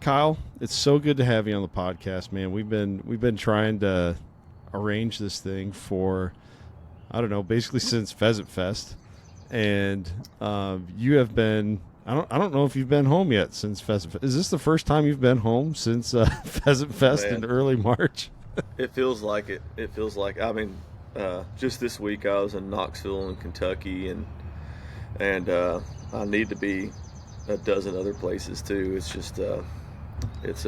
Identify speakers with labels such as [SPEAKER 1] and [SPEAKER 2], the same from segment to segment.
[SPEAKER 1] Kyle, it's so good to have you on the podcast, man. We've been trying to arrange this thing for, I don't know, basically since Pheasant Fest, and you have been. I don't know if you've been home yet since Pheasant Fest. Is this the first time you've been home since Pheasant Fest in early March?
[SPEAKER 2] It feels like it. It feels like. I mean, just this week I was in Knoxville in Kentucky, and I need to be a dozen other places too. It's just this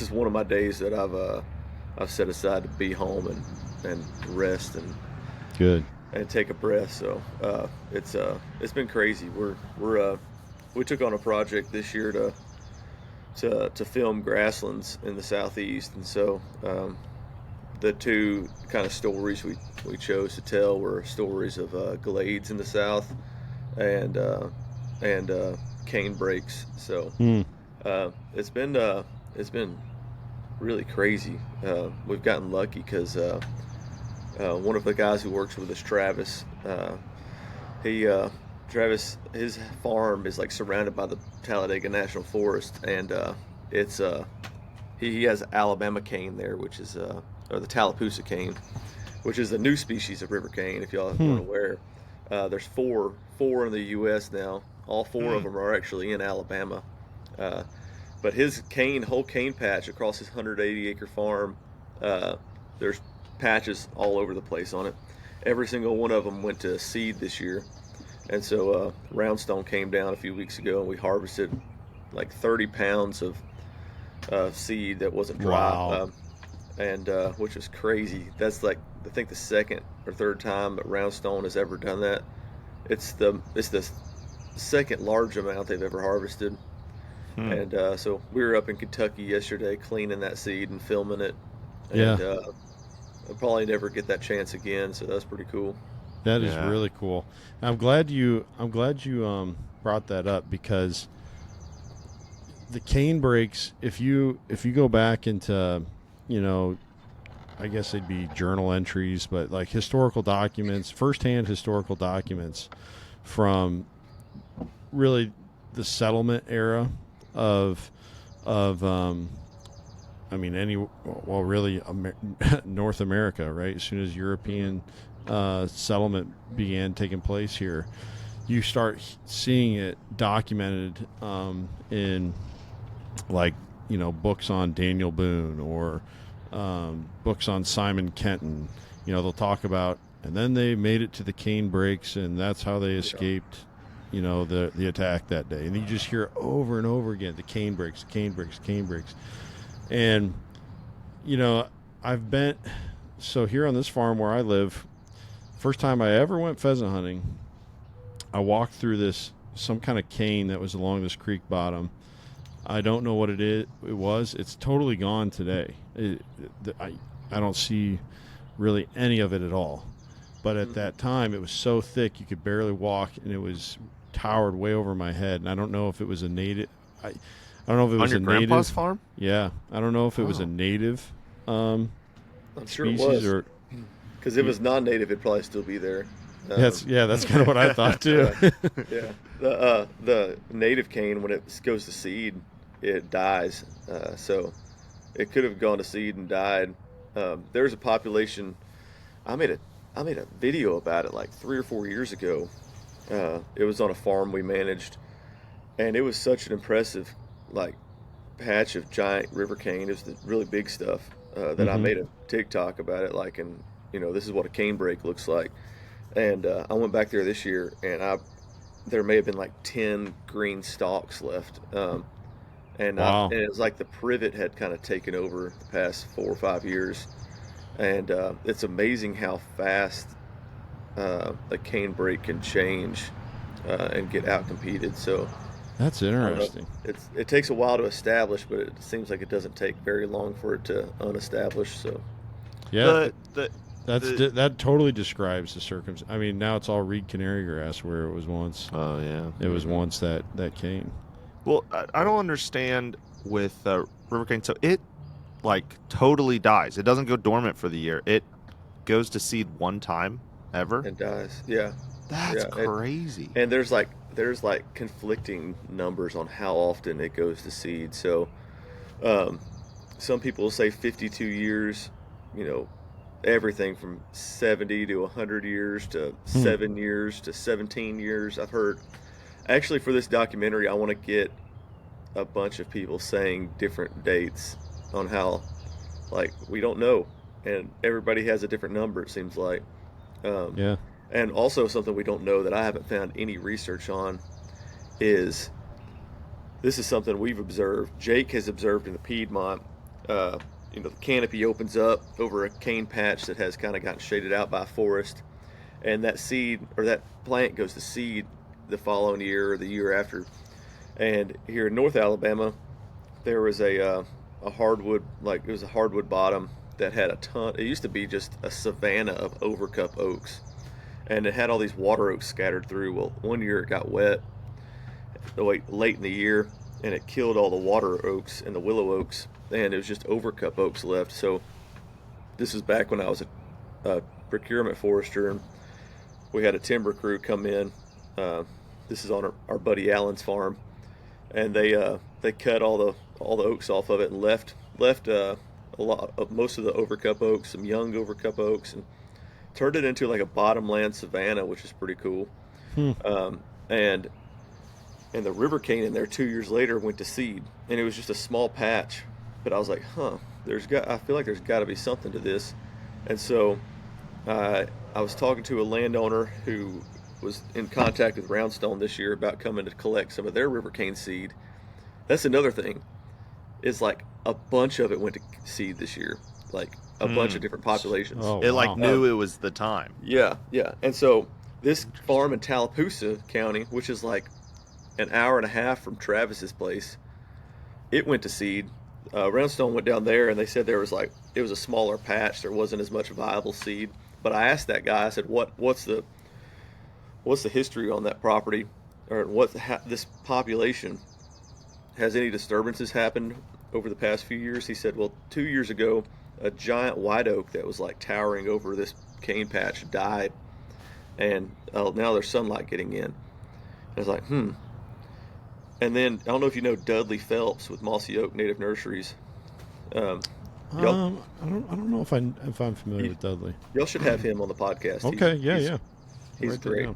[SPEAKER 2] is one of my days that I've set aside to be home and rest and
[SPEAKER 1] good
[SPEAKER 2] and take a breath. So it's been crazy. We took on a project this year to film grasslands in the southeast, and so the two kind of stories we chose to tell were stories of glades in the south and cane breaks. So it's been really crazy. We've gotten lucky because one of the guys who works with us, Travis, Travis, his farm is like surrounded by the Talladega National Forest, and he has Alabama cane there, which is or the Tallapoosa cane, which is a new species of river cane. If y'all aren't aware, there's four in the U.S. now. All four of them are actually in Alabama, but his whole cane patch across his 180-acre farm, there's patches all over the place on it. Every single one of them went to seed this year. And so Roundstone came down a few weeks ago, and we harvested like 30 pounds of seed that wasn't dry.
[SPEAKER 1] Wow.
[SPEAKER 2] And which is crazy. That's like, I think, the second or third time that Roundstone has ever done that. It's the second large amount they've ever harvested. And so we were up in Kentucky yesterday cleaning that seed and filming it. And I'll probably never get that chance again, so that's pretty cool.
[SPEAKER 1] That is really cool. I'm glad you brought that up, because the cane breaks, if you go back into, I guess they'd be journal entries, but like historical documents, firsthand historical documents from really the settlement era of really North America, right? As soon as European settlement began taking place here, you start seeing it documented in books on Daniel Boone or books on Simon Kenton. They'll talk about, and then they made it to the cane breaks, and that's how they escaped the attack that day. And you just hear over and over again, the cane breaks. And I've been here on this farm where I live. First time I ever went pheasant hunting, I walked through some kind of cane that was along this creek bottom. I don't know what it was. It's totally gone today. I don't see really any of it at all. But at that time, it was so thick you could barely walk, and it was towered way over my head. And I don't know if it was a native. I don't know if it was
[SPEAKER 3] on your grandpa's farm.
[SPEAKER 1] Yeah, I don't know if it was a native.
[SPEAKER 2] I'm sure it was. Because if it was non-native, it'd probably still be there.
[SPEAKER 1] That's kind of what I thought too.
[SPEAKER 2] Yeah. The native cane, when it goes to seed, it dies. So it could have gone to seed and died. There's a population. I made a video about it like 3 or 4 years ago. It was on a farm we managed, and it was such an impressive patch of giant river cane. It was the really big stuff that I made a TikTok about it, this is what a cane break looks like. And I went back there this year, and there may have been like 10 green stalks left. And it was like the privet had kind of taken over the past 4 or 5 years. And it's amazing how fast a cane break can change and get out-competed. So
[SPEAKER 1] that's interesting.
[SPEAKER 2] It takes a while to establish, but it seems like it doesn't take very long for it to unestablish. So
[SPEAKER 1] yeah, that totally describes the circumstance. I mean, now it's all reed canary grass where it was once.
[SPEAKER 3] Oh yeah,
[SPEAKER 1] it was once that cane.
[SPEAKER 3] Well, I don't understand with river cane. So it totally dies. It doesn't go dormant for the year. It goes to seed one time ever
[SPEAKER 2] and dies. Yeah,
[SPEAKER 3] that's crazy.
[SPEAKER 2] And there's conflicting numbers on how often it goes to seed. So Some people say 52 years, everything from 70 to 100 years to 7 years to 17 years. I've heard, actually, for this documentary, I want to get a bunch of people saying different dates on how, like, we don't know. And everybody has a different number, it seems like.
[SPEAKER 1] Yeah.
[SPEAKER 2] And also something we don't know that I haven't found any research on is, this is something we've observed. Jake has observed in the Piedmont. The canopy opens up over a cane patch that has kind of gotten shaded out by a forest, and that seed or that plant goes to seed the following year or the year after. And here in North Alabama, there was a hardwood, like it was a hardwood bottom that had a ton. It used to be just a savanna of overcup oaks, and it had all these water oaks scattered through. Well, one year it got wet, late in the year, and it killed all the water oaks and the willow oaks, and it was just overcup oaks left. So this is back when I was a procurement forester, and we had a timber crew come in. This is on our buddy Allen's farm, and they cut all the oaks off of it and left a lot of most of the overcup oaks, some young overcup oaks, and turned it into like a bottomland savanna, which is pretty cool. And the river cane in there 2 years later went to seed, and it was just a small patch. But I was like, I feel like there's got to be something to this. And so I was talking to a landowner who was in contact with Roundstone this year about coming to collect some of their river cane seed. That's another thing, is like a bunch of it went to seed this year, like a bunch of different populations.
[SPEAKER 1] Oh,
[SPEAKER 3] It
[SPEAKER 1] wow.
[SPEAKER 3] knew it was the time.
[SPEAKER 2] Yeah. And so this farm in Tallapoosa County, which is like an hour and a half from Travis's place, it went to seed. Roundstone went down there, and they said it was a smaller patch. There wasn't as much viable seed. But I asked that guy, I said, what's the history on that property, or this population, has any disturbances happened over the past few years? He said, well, 2 years ago, a giant white oak that was like towering over this cane patch died, and now there's sunlight getting in. I was like, And then I don't know if you know Dudley Phelps with Mossy Oak Native Nurseries.
[SPEAKER 1] I don't know if I'm familiar with Dudley.
[SPEAKER 2] Y'all should have him on the podcast.
[SPEAKER 1] Okay,
[SPEAKER 2] He's
[SPEAKER 1] Write that
[SPEAKER 2] great.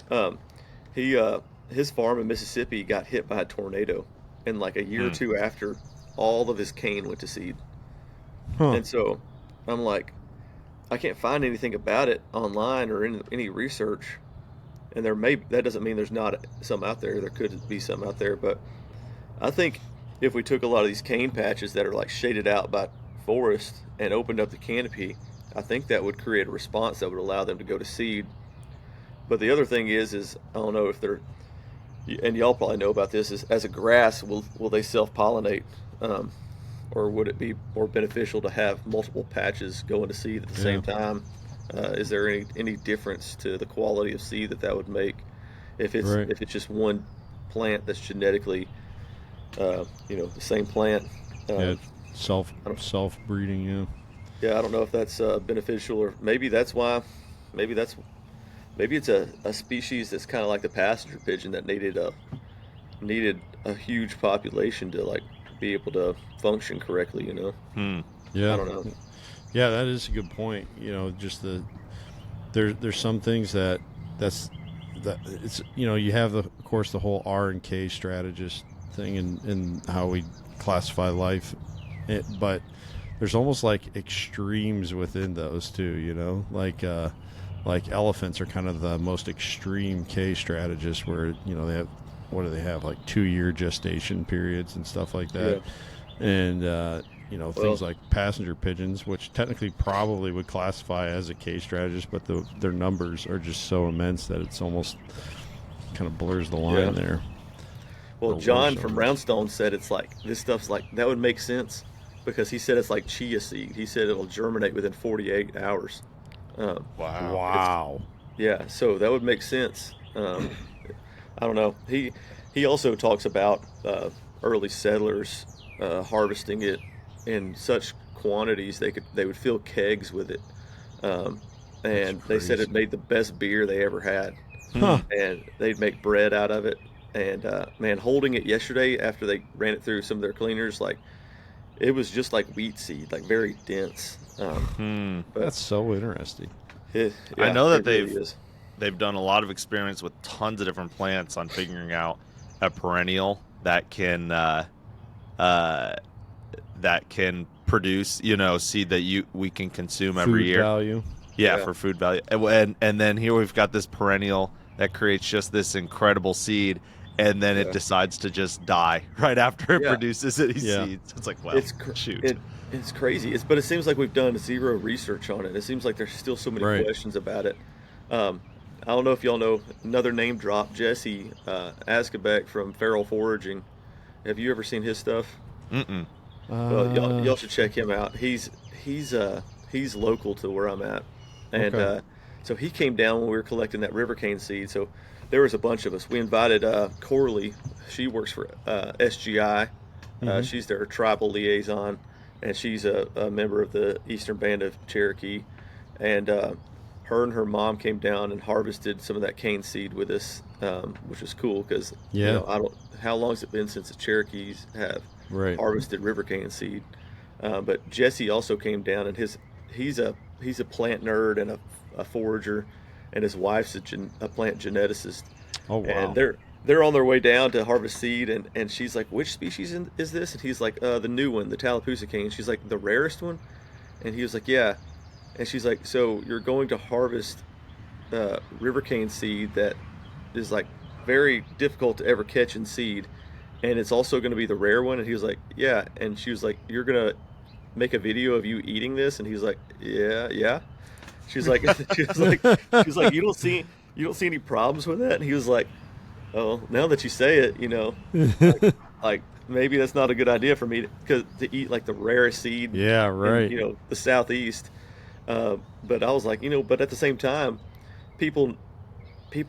[SPEAKER 1] down.
[SPEAKER 2] His farm in Mississippi got hit by a tornado, and like a year or two after, all of his cane went to seed. And so I'm like, I can't find anything about it online or in any research. And that doesn't mean there's not some out there. There could be some out there, but I think if we took a lot of these cane patches that are like shaded out by forest and opened up the canopy, I think that would create a response that would allow them to go to seed. But the other thing is I don't know if they're, and y'all probably know about this, is as a grass, will they self-pollinate, or would it be more beneficial to have multiple patches going to seed at the same time? Is there any difference to the quality of seed that would make if it's just one plant that's genetically, the same plant?
[SPEAKER 1] Self breeding. Yeah.
[SPEAKER 2] Yeah, I don't know if that's beneficial, or maybe that's why. Maybe it's a species that's kind of like the passenger pigeon that needed a huge population to like be able to function correctly.
[SPEAKER 1] Yeah.
[SPEAKER 2] I don't know.
[SPEAKER 1] Yeah, that is a good point. Just there's some things that it's you have of course the whole R&K strategist thing and how we classify life, but there's almost like extremes within those too. Like elephants are kind of the most extreme K strategists, where they have, what do they have, like 2-year gestation periods and stuff like that.
[SPEAKER 2] Yeah.
[SPEAKER 1] And things like passenger pigeons, which technically probably would classify as a K strategist, but their numbers are just so immense that it's almost kind of blurs the line there.
[SPEAKER 2] Well, John from Roundstone said it's like, this stuff's like, that would make sense, because he said it's like chia seed. He said it'll germinate within 48 hours.
[SPEAKER 1] Wow.
[SPEAKER 2] Yeah, so that would make sense. I don't know. He also talks about early settlers harvesting it in such quantities they would fill kegs with it, and they said it made the best beer they ever had. And they'd make bread out of it. And man, holding it yesterday after they ran it through some of their cleaners, like it was just like wheat seed, like very dense. But
[SPEAKER 1] That's so interesting.
[SPEAKER 3] I know that
[SPEAKER 2] it really is.
[SPEAKER 3] they've done a lot of experiments with tons of different plants on figuring out a perennial that can produce, seed that we can consume every
[SPEAKER 1] Food
[SPEAKER 3] year.
[SPEAKER 1] value.
[SPEAKER 3] Yeah,
[SPEAKER 2] Yeah.
[SPEAKER 3] for food value. And then here we've got this perennial that creates just this incredible seed, and then it
[SPEAKER 2] Yeah.
[SPEAKER 3] decides to just die right after it
[SPEAKER 2] Yeah.
[SPEAKER 3] produces any
[SPEAKER 1] Yeah.
[SPEAKER 3] seeds. It's like, well, shoot.
[SPEAKER 2] It's crazy. But it seems like we've done zero research on it. It seems like there's still so many
[SPEAKER 1] Right.
[SPEAKER 2] questions about it. I don't know if y'all know another name drop, Jesse Askebeck from Feral Foraging. Have you ever seen his stuff?
[SPEAKER 3] Mm-mm.
[SPEAKER 2] Well, y'all should check him out. He's local to where I'm at, and
[SPEAKER 1] Okay.
[SPEAKER 2] so he came down when we were collecting that river cane seed. So there was a bunch of us. We invited Corley. She works for SGI.
[SPEAKER 1] Mhm.
[SPEAKER 2] She's their tribal liaison, and she's a member of the Eastern Band of Cherokee. And her and her mom came down and harvested some of that cane seed with us, which was cool because
[SPEAKER 1] Yeah.
[SPEAKER 2] I don't. How long has it been since the Cherokees have
[SPEAKER 1] Right.
[SPEAKER 2] harvested river cane seed? But Jesse also came down, and he's a plant nerd and a forager, and his wife's a plant geneticist.
[SPEAKER 1] Oh wow.
[SPEAKER 2] And they're on their way down to harvest seed, and she's like, "Which species is this?" And he's like, "The new one, the Tallapoosa cane." She's like, "The rarest one?" And he was like, "Yeah." And she's like, "So you're going to harvest river cane seed that is like very difficult to ever catch in seed, and it's also going to be the rare one?" And he was like, "Yeah." And she was like, "You're gonna make a video of you eating this?" And he's like, "Yeah, yeah." She's like, "You don't see any problems with that?" And he was like, "Oh, now that you say it, like maybe that's not a good idea for me to eat like the rarest seed
[SPEAKER 1] Yeah. Right.
[SPEAKER 2] in the Southeast." But I was like, but at the same time, people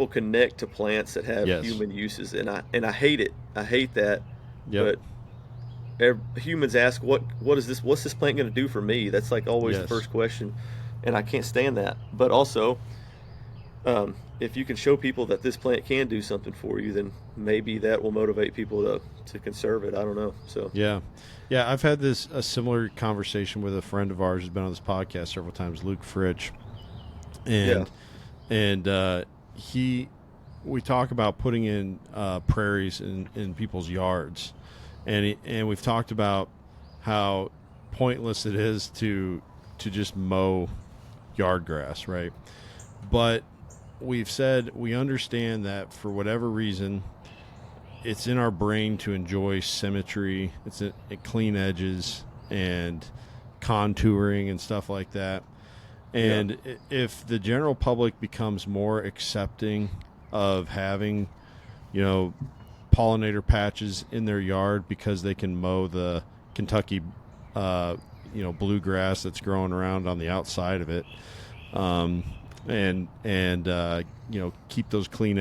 [SPEAKER 2] connect to plants that have
[SPEAKER 1] Yes.
[SPEAKER 2] human uses, and I hate it. I hate that.
[SPEAKER 1] Yep.
[SPEAKER 2] But humans ask, what's this plant going to do for me? That's like always the
[SPEAKER 1] Yes.
[SPEAKER 2] first question, and I can't stand that. But also, if you can show people that this plant can do something for you, then maybe that will motivate people to conserve it. I don't know. So
[SPEAKER 1] Yeah. Yeah, I've had a similar conversation with a friend of ours who's been on this podcast several times, Luke Fritch. And we talk about putting in prairies in people's yards. And we've talked about how pointless it is to just mow yard grass, right? But we've said we understand that for whatever reason, it's in our brain to enjoy symmetry. It's clean edges and contouring and stuff like that. And if the general public becomes more accepting of having, pollinator patches in their yard because they can mow the Kentucky, bluegrass that's growing around on the outside of it, and keep those clean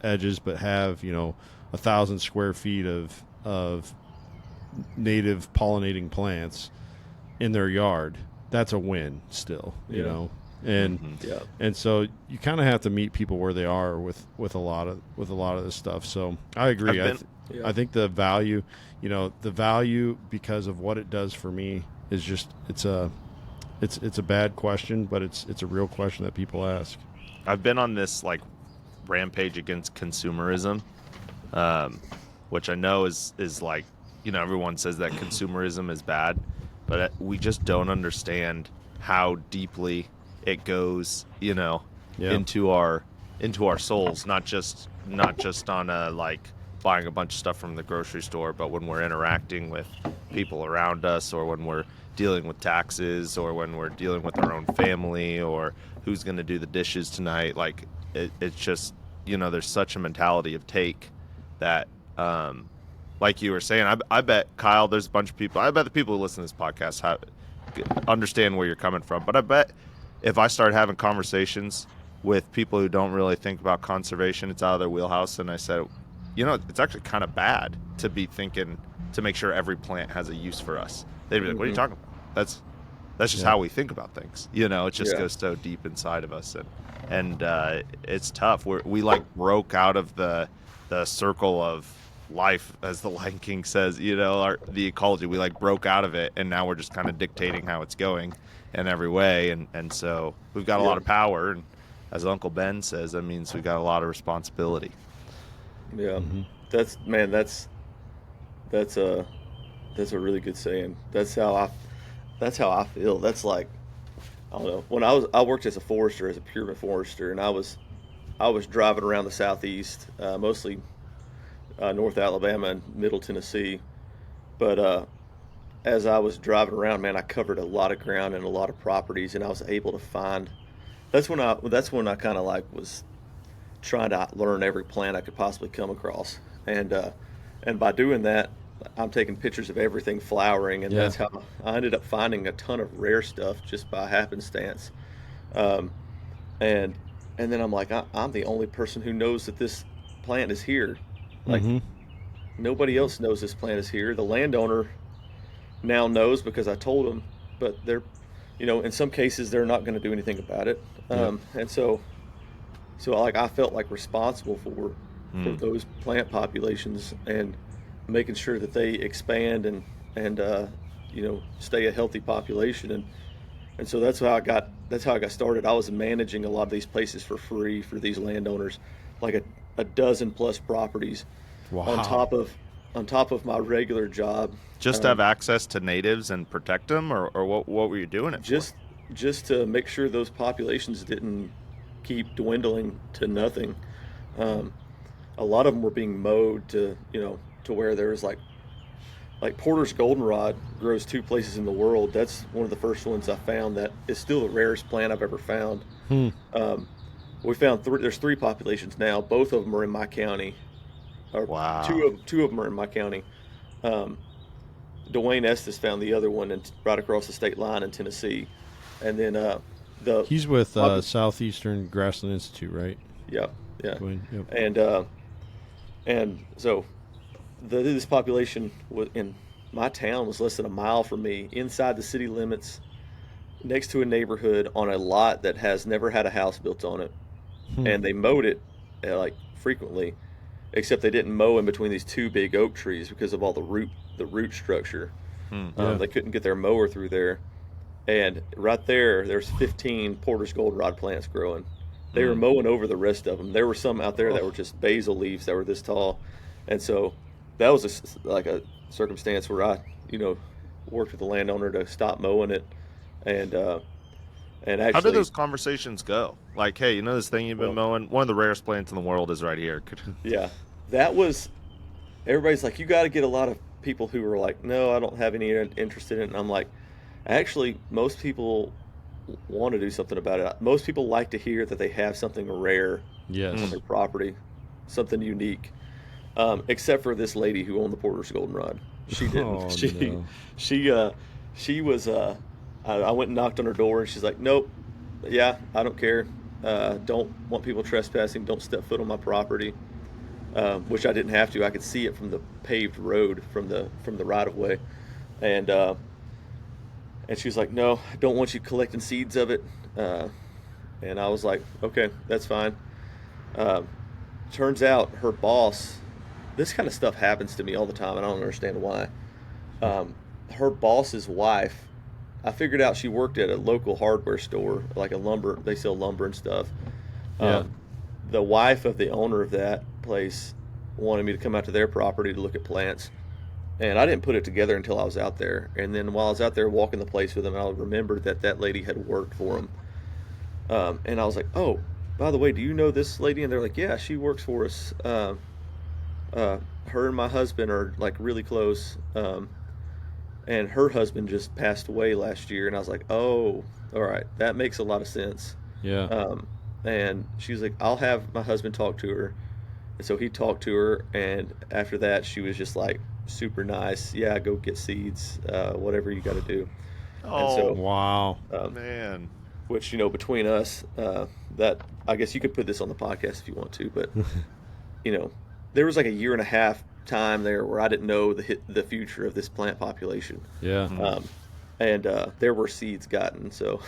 [SPEAKER 1] edges, but have 1,000 square feet of native pollinating plants in their yard, that's a win still, and and so you kind of have to meet people where they are with a lot of this stuff. So I agree. I think the value, because of what it does for me is just it's a bad question, but it's a real question that people ask.
[SPEAKER 3] I've been on this like rampage against consumerism, which I know is like, everyone says that consumerism is bad, but we just don't understand how deeply it goes, into our souls, not just on a like buying a bunch of stuff from the grocery store, but when we're interacting with people around us, or when we're dealing with taxes, or when we're dealing with our own family, or who's going to do the dishes tonight. Like it's just, there's such a mentality of take that, like you were saying, I bet, Kyle, there's a bunch of people, I bet the people who listen to this podcast understand where you're coming from. But I bet if I start having conversations with people who don't really think about conservation, it's out of their wheelhouse, and I said, it's actually kind of bad to be thinking to make sure every plant has a use for us. They'd be like, what are you talking about? That's just how we think about things. It just goes so deep inside of us, and it's tough. We like broke out of the circle of life, as the Lion King says, the ecology. We like broke out of it, and now we're just kind of dictating how it's going in every way. And so we've got a lot of power. And as Uncle Ben says, that means we got a lot of responsibility.
[SPEAKER 2] Yeah.
[SPEAKER 1] Mhm.
[SPEAKER 2] That's a really good saying. That's how I feel. That's like, I don't know. When I worked as a forester, as a pyramid forester, and I was driving around the southeast, mostly North Alabama and Middle Tennessee. But as I was driving around, man, I covered a lot of ground and a lot of properties, and I was able to find. That's when I kind of like was trying to learn every plant I could possibly come across, and by doing that, I'm taking pictures of everything flowering, and
[SPEAKER 1] Yeah.
[SPEAKER 2] that's how I ended up finding a ton of rare stuff just by happenstance. Um, and and then I'm like, I'm the only person who knows that this plant is here. Like
[SPEAKER 1] Mhm.
[SPEAKER 2] nobody else knows this plant is here. The landowner now knows because I told them, but in some cases they're not going to do anything about it.
[SPEAKER 1] Yep.
[SPEAKER 2] And so like I felt like responsible for
[SPEAKER 3] Hmm.
[SPEAKER 2] those plant populations and making sure that they expand and stay a healthy population. And so that's how I got started. I was managing a lot of these places for free for these landowners, like a dozen plus properties on
[SPEAKER 1] Wow.
[SPEAKER 2] top of my regular job.
[SPEAKER 3] Just to have
[SPEAKER 2] Um,
[SPEAKER 3] access to natives and protect them, or what were you doing it for?
[SPEAKER 2] just to make sure those populations didn't keep dwindling to nothing. Um, a lot of them were being mowed to where there's like Porter's goldenrod grows two places in the world. That's one of the first ones I found that is still the rarest plant I've ever found.
[SPEAKER 1] Hmm.
[SPEAKER 2] Um, we found there's three populations now. Both of them are in my county, or
[SPEAKER 3] Wow.
[SPEAKER 2] two of them are in my county. Um, Dwayne Estes found the other one right across the state line in Tennessee, and then the
[SPEAKER 1] He's with
[SPEAKER 2] popu-
[SPEAKER 1] South Eastern Grassland Institute, right?
[SPEAKER 2] yeah, yeah,
[SPEAKER 1] Dwayne. Yep.
[SPEAKER 2] and so this population in my town was less than a mile from me, inside the city limits, next to a neighborhood on a lot that has never had a house built on it,
[SPEAKER 1] Hmm.
[SPEAKER 2] and they mowed it like frequently, except they didn't mow in between these two big oak trees because of all the root structure.
[SPEAKER 3] Hmm.
[SPEAKER 1] Yeah.
[SPEAKER 2] They couldn't get their mower through there, and right there's 15 Porter's goldenrod plants growing. They were
[SPEAKER 3] Hmm.
[SPEAKER 2] mowing over the rest of them. There were some out there that
[SPEAKER 1] Oh.
[SPEAKER 2] were just basil leaves that were this tall, and so that was like a circumstance where I, worked with the landowner to stop mowing it, and uh, and
[SPEAKER 3] How do
[SPEAKER 2] actually,
[SPEAKER 3] those conversations go? Like, hey, this thing you've been
[SPEAKER 2] well,
[SPEAKER 3] mowing? One of the rarest plants in the world is right here.
[SPEAKER 2] yeah, that was everybody's like, you got to get a lot of people who were like, no, I don't have any interest in it, and I'm like, actually, most people want to do something about it. Most people like to hear that they have something rare on
[SPEAKER 1] Yes.
[SPEAKER 2] their property, something unique. Except for this lady who owned the Porter's goldenrod. She didn't.
[SPEAKER 1] Oh
[SPEAKER 2] She
[SPEAKER 1] no.
[SPEAKER 2] she she was. I went and knocked on her door, and she's like, "Nope, yeah, I don't care. Don't want people trespassing. Don't step foot on my property." Which I didn't have to. I could see it from the paved road from the right of way, and uh, and she was like, "No, I don't want you collecting seeds of it." And I was like, "Okay, that's fine." Um, Turns out her boss, this kind of stuff happens to me all the time, and I don't understand why. Um, Her boss's wife, I figured out she worked at a local hardware store, like a lumber, they sell lumber and stuff.
[SPEAKER 1] Yeah.
[SPEAKER 2] Um, the wife of the owner of that place wanted me to come out to their property to look at plants. And I didn't put it together until I was out there. And then while I was out there walking the place with them, I remembered that lady had worked for him. And I was like, oh, by the way, do you know this lady? And they're like, yeah, she works for us. Uh, Her and my husband are like really close. And her husband just passed away last year. And I was like, oh, all right, that makes a lot of sense.
[SPEAKER 1] Yeah.
[SPEAKER 2] Um, and she was like, I'll have my husband talk to her. And so he talked to her. And after that, she was just like super nice. Yeah, go get seeds, whatever you got to do. And
[SPEAKER 3] Oh,
[SPEAKER 2] so,
[SPEAKER 1] Wow.
[SPEAKER 2] um,
[SPEAKER 3] man.
[SPEAKER 2] which, between us, that I guess you could put this on the podcast if you want to, but you know, there was like a year and a half time there where I didn't know the future of this plant population,
[SPEAKER 1] Yeah.
[SPEAKER 3] Hmm.
[SPEAKER 2] and there were seeds gotten. So,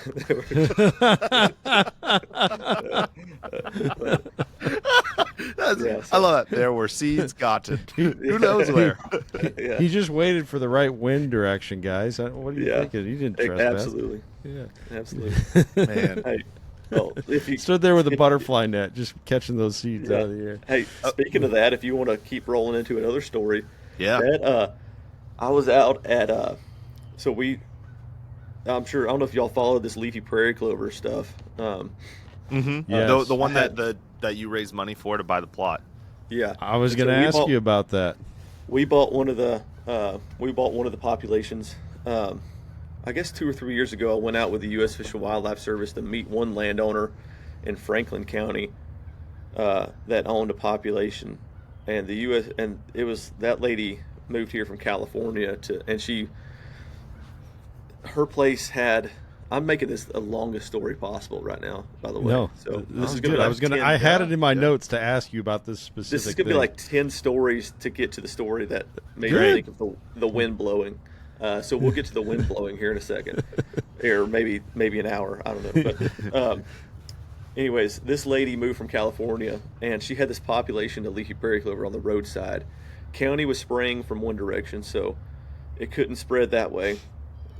[SPEAKER 2] but, Yeah,
[SPEAKER 3] I love that. There were seeds gotten. Who knows where?
[SPEAKER 2] Yeah.
[SPEAKER 1] He just waited for the right wind direction, guys. What are you
[SPEAKER 2] Yeah.
[SPEAKER 1] thinking? He didn't trespass.
[SPEAKER 2] Absolutely.
[SPEAKER 1] Yeah.
[SPEAKER 2] Absolutely.
[SPEAKER 3] Man.
[SPEAKER 2] Hey, well, if you
[SPEAKER 1] Stood there with a
[SPEAKER 2] if-
[SPEAKER 1] butterfly net, just catching those seeds
[SPEAKER 2] yeah.
[SPEAKER 1] out of the air.
[SPEAKER 2] Hey, speaking of that, if you want to keep rolling into another story,
[SPEAKER 3] Yeah.
[SPEAKER 2] that I was out at so I'm sure I don't know if y'all follow this leafy prairie clover stuff.
[SPEAKER 3] Mm-hmm.
[SPEAKER 1] Yes.
[SPEAKER 3] The one
[SPEAKER 2] I had-
[SPEAKER 3] that you raised money for to buy the plot.
[SPEAKER 2] Yeah,
[SPEAKER 1] I was
[SPEAKER 2] And
[SPEAKER 1] going to
[SPEAKER 2] so we
[SPEAKER 1] ask
[SPEAKER 2] bought-
[SPEAKER 1] you about that.
[SPEAKER 2] We bought one of the populations. I guess 2 or 3 years ago, I went out with the U.S. Fish and Wildlife Service to meet one landowner in Franklin County that owned a population, and it was that lady moved here from California her place had. I'm making this the longest story possible right now. By the way,
[SPEAKER 1] No,
[SPEAKER 2] so
[SPEAKER 1] this is
[SPEAKER 2] gonna
[SPEAKER 1] good.
[SPEAKER 2] be
[SPEAKER 1] I
[SPEAKER 2] like
[SPEAKER 1] was going to.
[SPEAKER 2] 10
[SPEAKER 1] I had it in my
[SPEAKER 3] yeah.
[SPEAKER 1] notes to ask you about this specific.
[SPEAKER 2] This is gonna be
[SPEAKER 1] thing.
[SPEAKER 2] like 10 stories to get to the story that made me
[SPEAKER 1] Good.
[SPEAKER 2] think of the wind blowing. So we'll get to the wind blowing here in a second, or maybe an hour. I don't know. But anyways, this lady moved from California, and she had this population of leafy prairie clover on the roadside. County was spraying from one direction, so it couldn't spread that way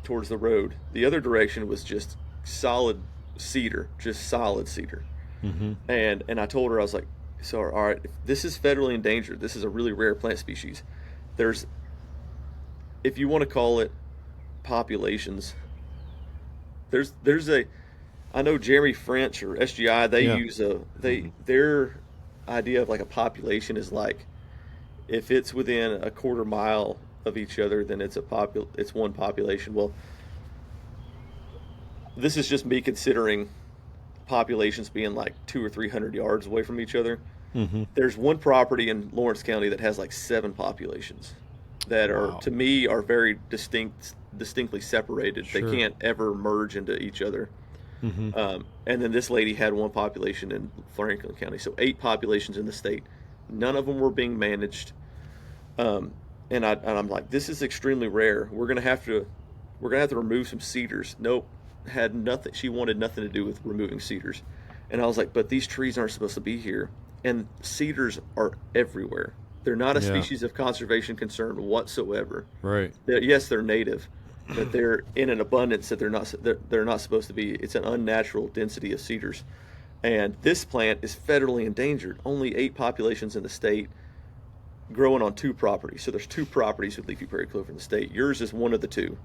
[SPEAKER 2] towards the road. The other direction was just solid cedar,
[SPEAKER 1] Mm-hmm.
[SPEAKER 2] And I told her, I was like, so all right, if this is federally endangered. This is a really rare plant species. There's, if you want to call it populations, I know Jeremy French or SGI, they
[SPEAKER 1] Yeah.
[SPEAKER 2] use their idea of like a population is like, if it's within a quarter mile of each other, then it's one population. Well, this is just me considering populations being like 200 or 300 yards away from each other.
[SPEAKER 1] Mm-hmm.
[SPEAKER 2] There's one property in Lawrence County that has like 7 populations that
[SPEAKER 1] Wow.
[SPEAKER 2] are, to me, are very distinctly separated.
[SPEAKER 1] Sure.
[SPEAKER 2] They can't ever merge into each other.
[SPEAKER 1] Mm-hmm.
[SPEAKER 2] And then this lady had one population in Franklin County, so 8 populations in the state. None of them were being managed. And I'm like, this is extremely rare. We're gonna have to remove some cedars. Nope, had nothing. She wanted nothing to do with removing cedars. And I was like, but these trees aren't supposed to be here. And cedars are everywhere. They're not a
[SPEAKER 1] Yeah.
[SPEAKER 2] species of conservation concern whatsoever.
[SPEAKER 1] Right.
[SPEAKER 2] Yes, they're native, but they're in an abundance that they're not supposed to be. It's an unnatural density of cedars. And this plant is federally endangered. Only 8 populations in the state, growing on 2 properties. So there's 2 properties with leafy prairie clover in the state. Yours is one of the 2.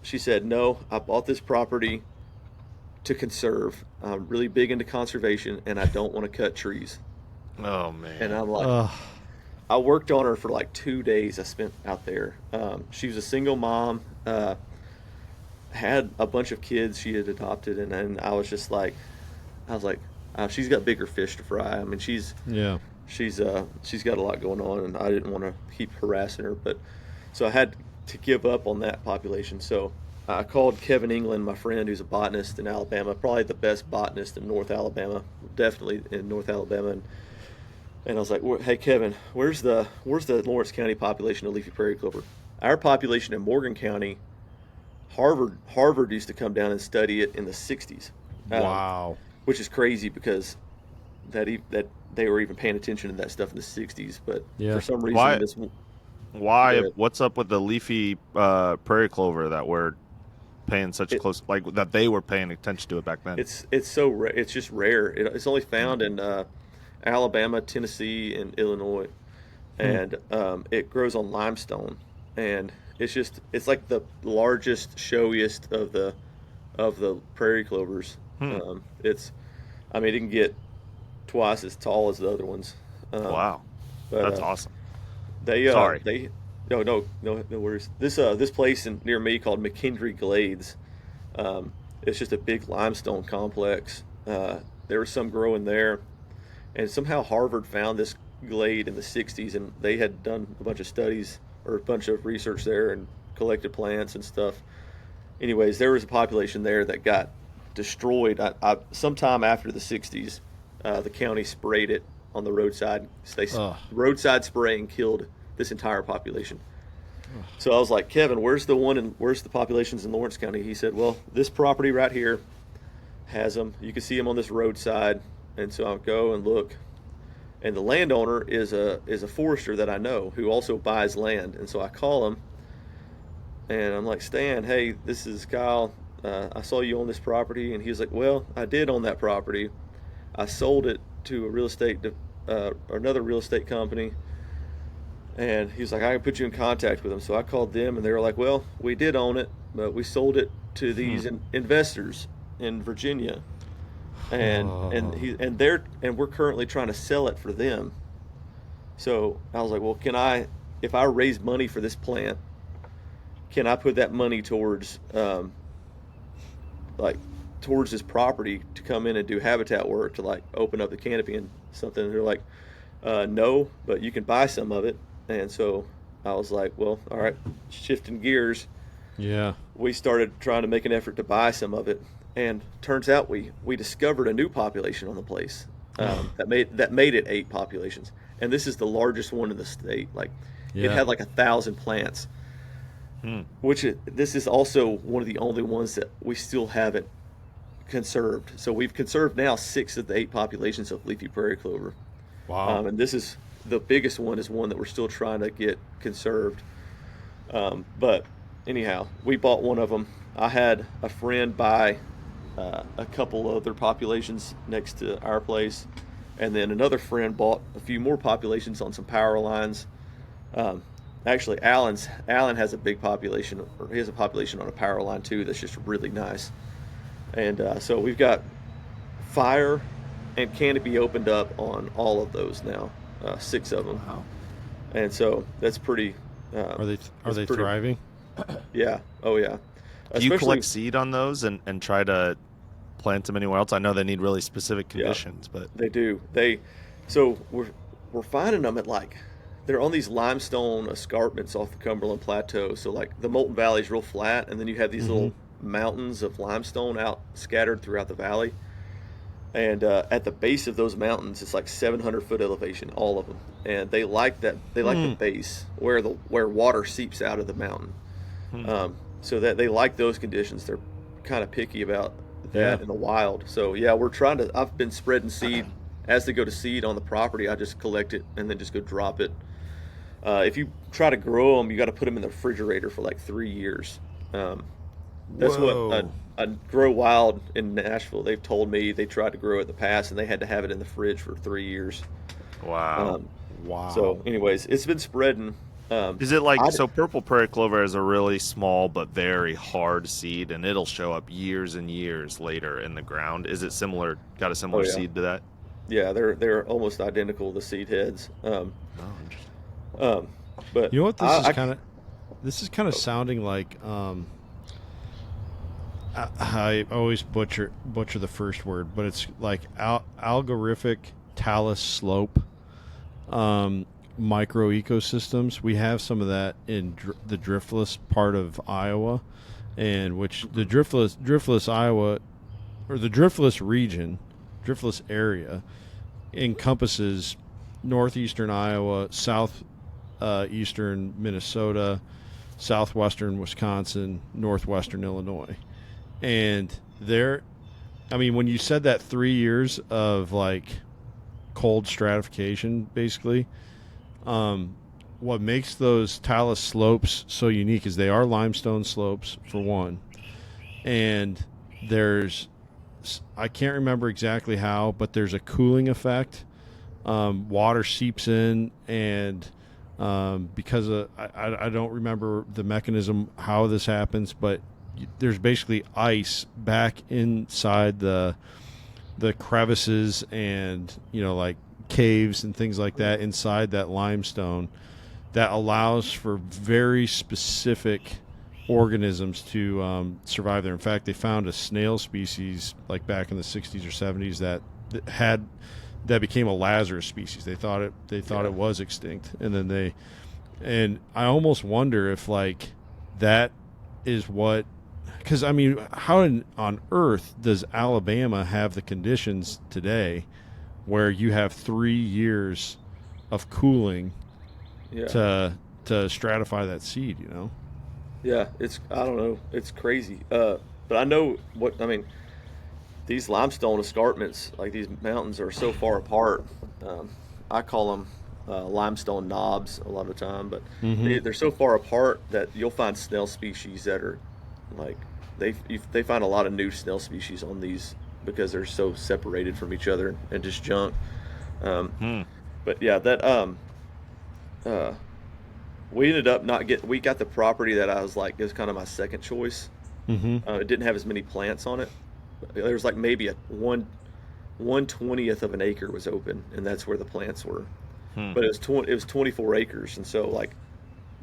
[SPEAKER 2] She said, no, I bought this property to conserve. I'm really big into conservation, and I don't want to cut trees.
[SPEAKER 3] Oh man.
[SPEAKER 2] And I'm like,
[SPEAKER 1] Ugh.
[SPEAKER 2] I worked on her for like 2 days I spent out there. She was a single mom, had a bunch of kids she had adopted, and then I was like, she's got bigger fish to fry. I mean, she's got a lot going on, and I didn't want to keep harassing her, but so I had to give up on that population. So I called Kevin England, my friend, who's a botanist in Alabama, probably the best botanist in North Alabama, definitely in North Alabama, and I was like, hey Kevin, where's the Lawrence County population of leafy prairie clover? Our population in Morgan County, Harvard used to come down and study it in the 60s.
[SPEAKER 1] Wow.
[SPEAKER 2] Which is crazy because that they were even paying attention to that stuff in the 60s, but
[SPEAKER 1] Yeah.
[SPEAKER 2] for some reason
[SPEAKER 3] Why- Why?
[SPEAKER 2] Yeah.
[SPEAKER 3] What's up with the leafy prairie clover that we're paying such close, like that they were paying attention to it back then?
[SPEAKER 2] it's so it's just rare. It's only found in Alabama, Tennessee, and Illinois, and it grows on limestone, and it's like the largest, showiest of the prairie clovers. It can get twice as tall as the other ones.
[SPEAKER 3] Wow,
[SPEAKER 2] but,
[SPEAKER 3] that's awesome.
[SPEAKER 2] No worries. This place near me called McKendree Glades. It's just a big limestone complex. There was some growing there, and somehow Harvard found this glade in the 60s, and they had done a bunch of studies or a bunch of research there and collected plants and stuff. Anyways, there was a population there that got destroyed. Sometime after the 60s, the county sprayed it on the roadside. Roadside spraying killed this entire population. So I was like, Kevin, where's the populations in Lawrence County? He said, well, this property right here has them. You can see them on this roadside. And so I'll go and look. And the landowner is a forester that I know who also buys land. And so I call him and I'm like, Stan, hey, this is Kyle. I saw you on this property. And he's like, well, I did own that property. I sold it to another real estate company. And he's like, I can put you in contact with them. So I called them, and they were like, well, we did own it, but we sold it to these investors in Virginia, and we're currently trying to sell it for them. So I was like, well, if I raise money for this plant, can I put that money towards towards this property to come in and do habitat work to like open up the canopy and something? And they're like, no, but you can buy some of it. And so I was like, well, all right, shifting gears.
[SPEAKER 1] Yeah.
[SPEAKER 2] We started trying to make an effort to buy some of it. And turns out we discovered a new population on the place that made it 8 populations. And this is the largest one in the state. Like it had like 1,000 plants, this is also one of the only ones that we still haven't conserved. So we've conserved now 6 of the 8 populations of leafy prairie clover.
[SPEAKER 1] Wow.
[SPEAKER 2] And this is the biggest one is one that we're still trying to get conserved. But anyhow, we bought one of them. I had a friend buy a couple other populations next to our place, and then another friend bought a few more populations on some power lines. Actually, Alan has a big population, or he has a population on a power line too that's just really nice. And so we've got fire and canopy opened up on all of those now, 6 of them.
[SPEAKER 1] Wow.
[SPEAKER 2] And so that's pretty.
[SPEAKER 1] Are they thriving?
[SPEAKER 2] Yeah. Oh yeah.
[SPEAKER 3] Do you collect seed on those and try to plant them anywhere else? I know they need really specific conditions, but
[SPEAKER 2] they do. So we're finding them at they're on these limestone escarpments off the Cumberland Plateau. So like the Molten Valley is real flat, and then you have these little mountains of limestone out scattered throughout the valley. And at the base of those mountains, it's like 700-foot elevation, all of them. And they like that. They like the base where water seeps out of the mountain. So that they like those conditions. They're kind of picky about that in the wild. So yeah, I've been spreading seed as they go to seed on the property. I just collect it and then just go drop it. If you try to grow them, you got to put them in the refrigerator for like 3 years. That's what a Grow Wild in Nashville, they've told me. They tried to grow it in the past and they had to have it in the fridge for 3 years.
[SPEAKER 3] Wow.
[SPEAKER 1] Wow.
[SPEAKER 2] So anyways, it's been spreading.
[SPEAKER 3] Is it like, so purple prairie clover is a really small but very hard seed, and it'll show up years and years later in the ground? Is it got a similar seed to that?
[SPEAKER 2] Yeah, they're almost identical, the seed heads.
[SPEAKER 3] Interesting.
[SPEAKER 2] But
[SPEAKER 1] you know what this is kind of sounding like I always butcher the first word, but it's like algorithmic talus slope micro ecosystems. We have some of that in the driftless part of Iowa, and which the driftless Iowa, or the driftless region, driftless area, encompasses northeastern Iowa, southeastern Minnesota, southwestern Wisconsin, northwestern Illinois. And when you said that 3 years of like cold stratification, basically, what makes those talus slopes so unique is they are limestone slopes, for one, and I can't remember exactly how, but there's a cooling effect. Water seeps in, and because I don't remember the mechanism how this happens, but there's basically ice back inside the crevices and like caves and things like that inside that limestone that allows for very specific organisms to survive there. In fact, they found a snail species like back in the 60s or 70s that became a Lazarus species. They thought it was extinct, and then I almost wonder if like that is what. Because, how on earth does Alabama have the conditions today where you have 3 years of cooling to stratify that seed,
[SPEAKER 2] Yeah, I don't know. It's crazy. But I know these limestone escarpments, like these mountains, are so far apart. I call them limestone knobs a lot of the time, but
[SPEAKER 1] Mm-hmm.
[SPEAKER 2] they're so far apart that you'll find snail species that are like they find a lot of new snail species on these because they're so separated from each other and just junk. Um,
[SPEAKER 3] Hmm.
[SPEAKER 2] but yeah, that uh, we ended up not get we got the property that I was like it was kind of my second choice.
[SPEAKER 1] Mm-hmm.
[SPEAKER 2] It didn't have as many plants on it. There was like maybe a 1/20th of an acre was open, and that's where the plants were.
[SPEAKER 3] Hmm.
[SPEAKER 2] But it was 24 acres, and so like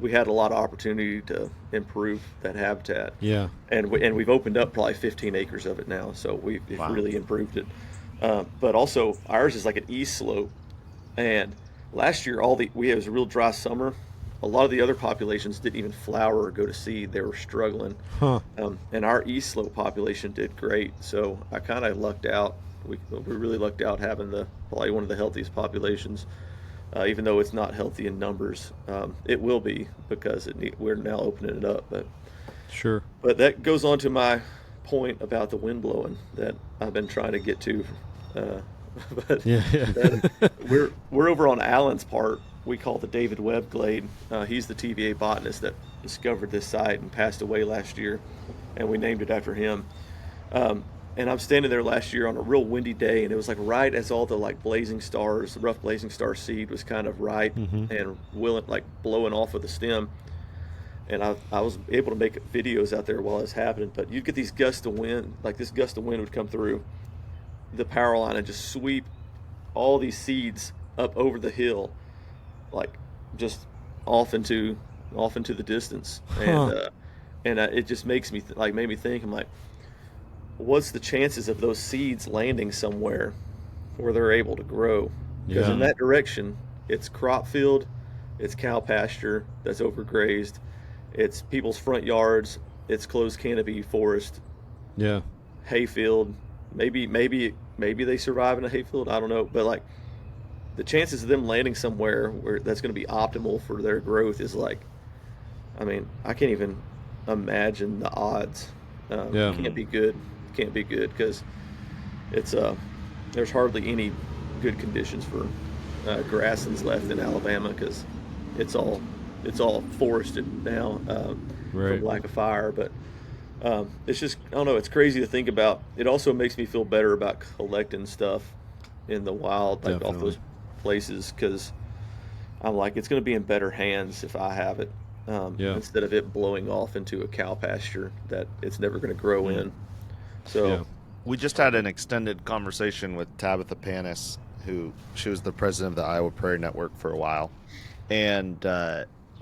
[SPEAKER 2] we had a lot of opportunity to improve that habitat,
[SPEAKER 1] Yeah.
[SPEAKER 2] and we've opened up probably 15 acres of it now, so we've
[SPEAKER 3] Wow.
[SPEAKER 2] really improved it. But also ours is like an east slope, and last year we had was a real dry summer. A lot of the other populations didn't even flower or go to seed; they were struggling.
[SPEAKER 1] Huh.
[SPEAKER 2] And our east slope population did great, so I kind of lucked out. We really lucked out having the probably one of the healthiest populations, even though it's not healthy in numbers. It will be because we're now opening it up.
[SPEAKER 1] Sure.
[SPEAKER 2] But that goes on to my point about the wind blowing that I've been trying to get to. Uh, but
[SPEAKER 1] Yeah.
[SPEAKER 2] that,
[SPEAKER 1] Yeah.
[SPEAKER 2] we're over on Allen's part. We call the David Webb Glade. He's the TVA botanist that discovered this site and passed away last year, and we named it after him. Um, and I'm standing there last year on a real windy day, and it was like right as all the like blazing stars, the rough blazing star seed was kind of ripe
[SPEAKER 1] Mm-hmm.
[SPEAKER 2] and willing, like blowing off of the stem. And I was able to make videos out there while it was happening. But you'd get these gusts of wind, like this gust of wind would come through the power line and just sweep all these seeds up over the hill, like just off into the distance.
[SPEAKER 1] Huh.
[SPEAKER 2] And it just makes me like made me think. I'm like, what's the chances of those seeds landing somewhere where they're able to grow? Because in
[SPEAKER 1] Yeah.
[SPEAKER 2] that direction, it's crop field, it's cow pasture that's overgrazed, it's people's front yards, it's closed canopy forest,
[SPEAKER 1] Yeah.
[SPEAKER 2] hayfield. Maybe they survive in a hayfield. I don't know, but like the chances of them landing somewhere where that's going to be optimal for their growth is like, I mean, I can't even imagine the odds.
[SPEAKER 1] Yeah.
[SPEAKER 2] Can't be good. Can't be good because it's there's hardly any good conditions for grasslands left in Alabama because it's all forested now from
[SPEAKER 1] Right.
[SPEAKER 2] lack of fire. But it's just I don't know. It's crazy to think about. It also makes me feel better about collecting stuff in the wild, like off
[SPEAKER 1] Definitely.
[SPEAKER 2] those places, because I'm like it's going to be in better hands if I have it
[SPEAKER 1] Yeah.
[SPEAKER 2] instead of it blowing off into a cow pasture that it's never going to grow
[SPEAKER 3] Hmm.
[SPEAKER 2] in. So
[SPEAKER 1] Yeah.
[SPEAKER 3] We just had an extended conversation with Tabitha Panis, who she was the president of the Iowa Prairie Network for a while, and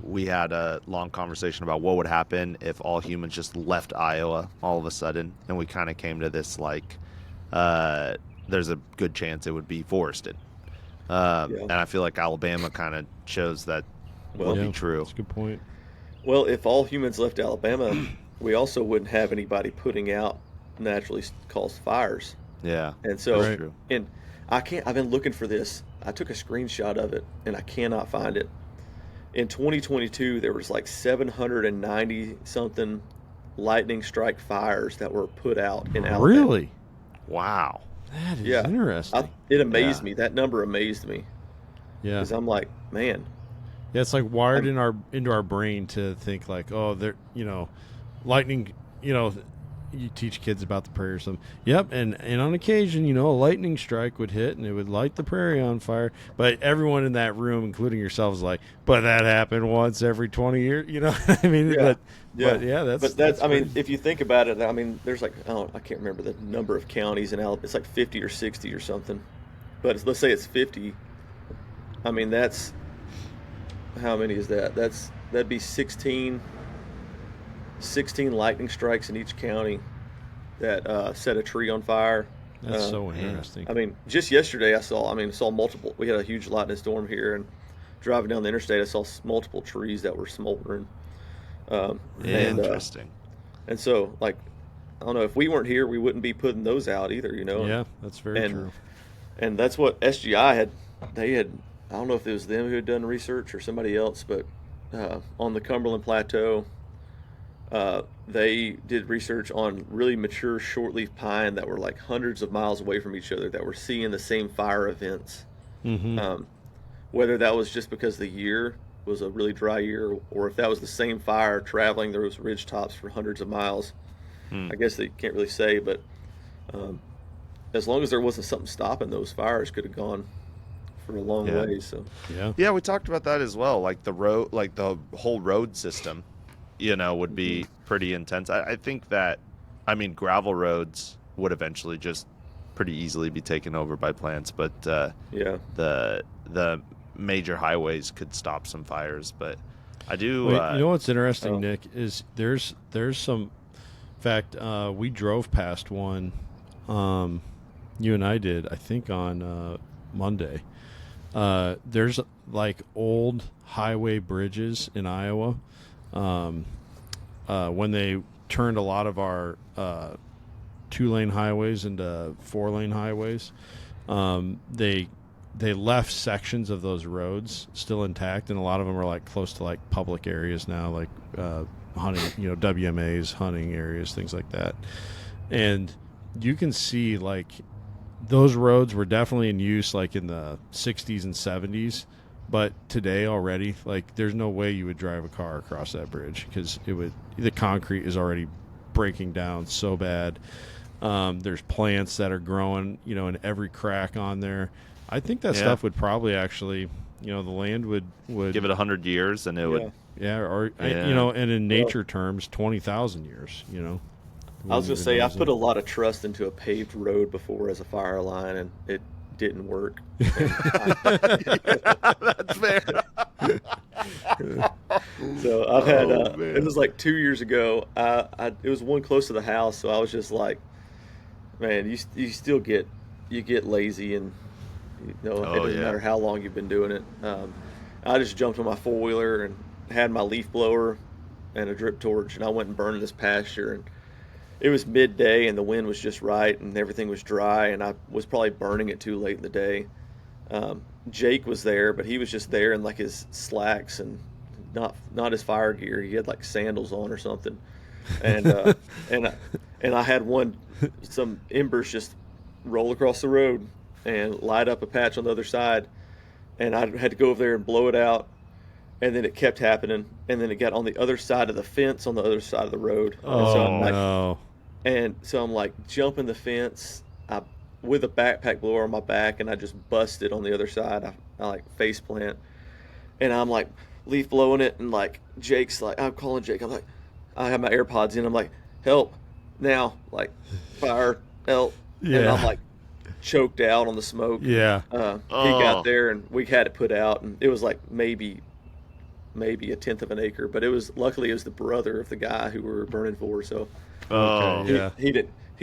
[SPEAKER 3] we had a long conversation about what would happen if all humans just left Iowa all of a sudden, and we kind of came to this like, uh, there's a good chance it would be forested,
[SPEAKER 2] yeah,
[SPEAKER 3] and I feel like Alabama kind of shows that would
[SPEAKER 2] well,
[SPEAKER 3] be
[SPEAKER 1] Yeah.
[SPEAKER 3] true.
[SPEAKER 1] That's a good point.
[SPEAKER 2] well, if all humans left Alabama, we also wouldn't have anybody putting out naturally caused fires.
[SPEAKER 3] Yeah,
[SPEAKER 2] And
[SPEAKER 3] that's
[SPEAKER 2] so,
[SPEAKER 1] Right.
[SPEAKER 3] true.
[SPEAKER 2] and I can't. I've been looking for this. I took a screenshot of it, and I cannot find it. In 2022, there was like 790 something lightning strike fires that were put out in Alabama.
[SPEAKER 1] Really?
[SPEAKER 3] Wow.
[SPEAKER 1] That is
[SPEAKER 2] Yeah,
[SPEAKER 1] interesting.
[SPEAKER 2] it amazed
[SPEAKER 3] Yeah.
[SPEAKER 2] me. That number amazed me
[SPEAKER 1] Yeah.
[SPEAKER 2] because I'm like, man,
[SPEAKER 1] Yeah, it's like wired
[SPEAKER 2] I'm,
[SPEAKER 1] in our into our brain to think like, oh, there, lightning. You teach kids about the prairie or something. Yep, and on occasion, a lightning strike would hit and it would light the prairie on fire. But everyone in that room, including yourself, is like, but that happened once every 20 years. You know what I mean?
[SPEAKER 2] yeah,
[SPEAKER 1] But
[SPEAKER 2] yeah.
[SPEAKER 1] yeah, that's
[SPEAKER 2] But that's, I mean,
[SPEAKER 1] crazy.
[SPEAKER 2] if you think about it, I mean, there's like, I can't remember the number of counties in Alabama. It's like 50 or 60 or something. But let's say it's 50. I mean, that's how many is that? That'd be 16 lightning strikes in each county that set a tree on fire.
[SPEAKER 1] That's
[SPEAKER 2] Uh,
[SPEAKER 1] so
[SPEAKER 3] Man.
[SPEAKER 1] interesting.
[SPEAKER 2] I mean, just yesterday I saw multiple. We had a huge lightning storm here, and driving down the interstate, I saw multiple trees that were smoldering. Um, and
[SPEAKER 3] Interesting.
[SPEAKER 2] and so like I don't know if we weren't here, we wouldn't be putting those out either,
[SPEAKER 1] Yeah, that's very
[SPEAKER 2] and
[SPEAKER 1] true.
[SPEAKER 2] and that's what SGI had. They had I don't know if it was them who had done research or somebody else, but on the Cumberland Plateau, they did research on really mature shortleaf pine that were like hundreds of miles away from each other that were seeing the same fire events.
[SPEAKER 1] Mm-hmm.
[SPEAKER 2] Um, whether that was just because the year was a really dry year, or if that was the same fire traveling those ridge tops for hundreds of miles.
[SPEAKER 3] Hmm.
[SPEAKER 2] I guess they can't really say, but um, as long as there wasn't something stopping those fires, could have gone for a long
[SPEAKER 3] Yeah.
[SPEAKER 2] way. So
[SPEAKER 1] Yeah.
[SPEAKER 3] Yeah, we talked about that as well. Like the road, like the whole road system, would be pretty intense. I think that, I mean, gravel roads would eventually just pretty easily be taken over by plants, but
[SPEAKER 2] yeah,
[SPEAKER 3] the major highways could stop some fires. But I do.
[SPEAKER 1] Wait, you know what's interesting,
[SPEAKER 2] Oh.
[SPEAKER 1] Nick, is there's some. In fact, we drove past one. You and I did, I think, on Monday. There's like old highway bridges in Iowa. When they turned a lot of our 2-lane highways into 4-lane highways, they left sections of those roads still intact, and a lot of them are like close to like public areas now, like hunting, WMAs, hunting areas, things like that. And you can see like those roads were definitely in use like in the 60s and 70s, but today already, like there's no way you would drive a car across that bridge because the concrete is already breaking down so bad. There's plants that are growing, in every crack on there. I think that stuff would probably actually, the land would
[SPEAKER 3] give it 100 years and it would.
[SPEAKER 1] yeah, or
[SPEAKER 3] Yeah.
[SPEAKER 1] and in nature terms, 20,000 years.
[SPEAKER 2] I was gonna say I put a lot of trust into a paved road before as a fire line, and it didn't work.
[SPEAKER 3] That's fair.
[SPEAKER 2] So I've had
[SPEAKER 3] man.
[SPEAKER 2] it was like 2 years ago. It was one close to the house, so I was just like, man, you still get lazy, and it doesn't matter how long you've been doing it. I just jumped on my 4-wheeler and had my leaf blower and a drip torch, and I went and burned this pasture. And it was midday, and the wind was just right, and everything was dry, and I was probably burning it too late in the day. Jake was there, but he was just there in like his slacks and not his fire gear. He had like sandals on or something, and I had some embers just roll across the road and light up a patch on the other side, and I had to go over there and blow it out. And then it kept happening, and then it got on the other side of the fence on the other side of the road.
[SPEAKER 1] No.
[SPEAKER 2] And so I'm like jumping the fence with a backpack blower on my back, and I just busted on the other side. I like face plant, and I'm like leaf blowing it, and like Jake's like, I'm calling Jake. I'm like, I have my AirPods in. I'm like, help now, like fire, help.
[SPEAKER 1] Yeah.
[SPEAKER 2] And I'm like choked out on the smoke.
[SPEAKER 1] Yeah.
[SPEAKER 2] He got there, and we had it put out, and it was like maybe a tenth of an acre, but luckily it was the brother of the guy who we were burning for, so
[SPEAKER 1] Okay, yeah.
[SPEAKER 2] he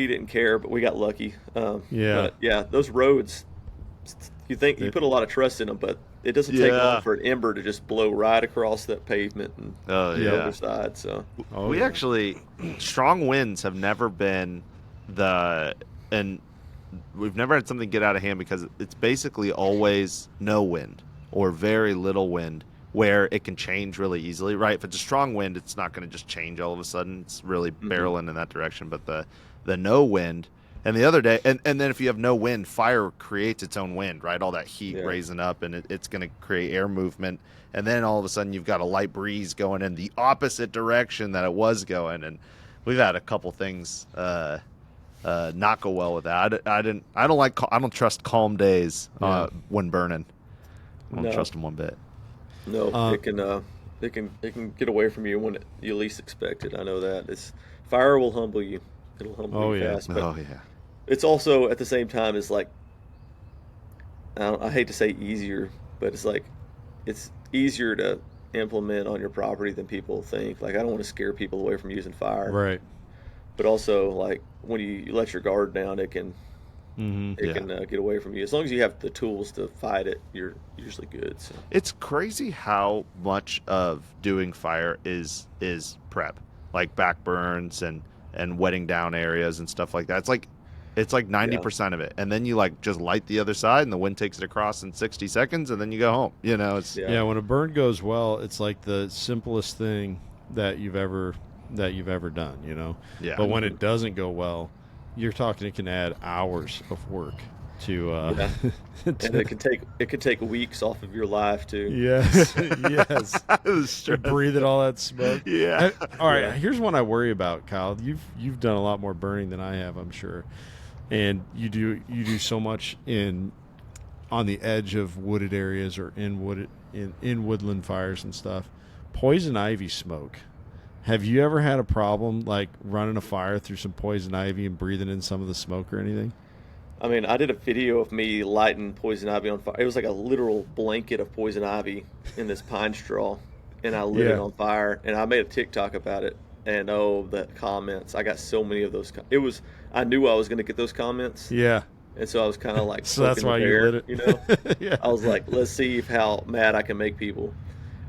[SPEAKER 2] didn't care, but we got lucky.
[SPEAKER 1] Yeah.
[SPEAKER 2] But yeah, those roads, you put a lot of trust in them, but it doesn't take long for an ember to just blow right across that pavement and the other side. So
[SPEAKER 3] we actually, strong winds have never been and we've never had something get out of hand because it's basically always no wind or very little wind, where it can change really easily, right? If it's a strong wind, it's not going to just change all of a sudden. It's really barreling in that direction. But the no wind, and the other day, and then if you have no wind, fire creates its own wind, right? All that heat raising up, and it's going to create air movement. And then all of a sudden, you've got a light breeze going in the opposite direction that it was going. And we've had a couple things not go well with that. I don't trust calm days when burning. I don't trust them one bit.
[SPEAKER 2] No, it can get away from you when you least expect it. I know that. Fire will humble you. It'll humble you fast. But it's also at the same time is like, I hate to say easier, but it's like it's easier to implement on your property than people think. Like I don't want to scare people away from using fire.
[SPEAKER 1] Right.
[SPEAKER 2] But also like when you let your guard down, it can get away from you. As long as you have the tools to fight it, you're usually good. So.
[SPEAKER 3] It's crazy how much of doing fire is prep, like back burns and wetting down areas and stuff like that. It's like 90% of it, and then you like just light the other side, and the wind takes it across in 60 seconds, and then you go home. It's
[SPEAKER 1] when a burn goes well, it's like the simplest thing that you've ever done.
[SPEAKER 3] Yeah.
[SPEAKER 1] But when it doesn't go well, you're talking it can add hours of work.
[SPEAKER 2] Yeah. And it can take weeks off of your life too.
[SPEAKER 1] Yes, yes.
[SPEAKER 3] Stress.
[SPEAKER 1] Breathing all that smoke.
[SPEAKER 3] Yeah.
[SPEAKER 1] All right.
[SPEAKER 2] Yeah.
[SPEAKER 1] Here's one I worry about, Kyle. You've done a lot more burning than I have, I'm sure, and you do so much on the edge of wooded areas or in woodland fires and stuff. Poison ivy smoke. Have you ever had a problem like running a fire through some poison ivy and breathing in some of the smoke or anything?
[SPEAKER 2] I mean, I did a video of me lighting poison ivy on fire. It was like a literal blanket of poison ivy in this pine straw, and I lit it on fire. And I made a TikTok about it. And oh, the comments! I got so many of those. I knew I was going to get those comments.
[SPEAKER 1] Yeah.
[SPEAKER 2] And so I was kind of like,
[SPEAKER 1] So that's why
[SPEAKER 2] you
[SPEAKER 1] lit it.
[SPEAKER 2] You know?
[SPEAKER 1] Yeah.
[SPEAKER 2] I was like, let's see how mad I can make people.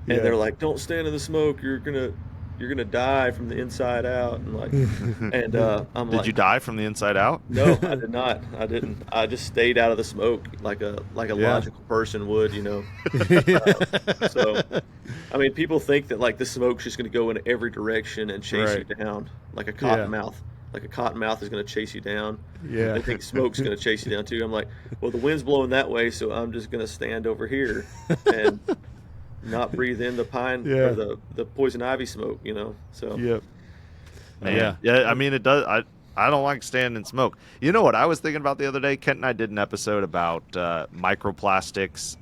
[SPEAKER 2] And they're like, don't stand in the smoke. You're gonna die from the inside out. And like, and I'm like,
[SPEAKER 3] Did you die from the inside out?
[SPEAKER 2] no, I did not. I didn't. I just stayed out of the smoke like a logical person would, you know. So, I mean, people think that like the smoke's just gonna go in every direction and chase you down like a cottonmouth. Like a cottonmouth is going to chase you down.
[SPEAKER 1] Yeah.
[SPEAKER 2] They think smoke's going to chase you down too. I'm like, well, the wind's blowing that way, so I'm just going to stand over here and not breathe in the pine or the poison ivy smoke, you know. So
[SPEAKER 1] Yep.
[SPEAKER 3] Man. Yeah. I mean, it does. I don't like standing in smoke. You know what I was thinking about the other day? Kent and I did an episode about microplastics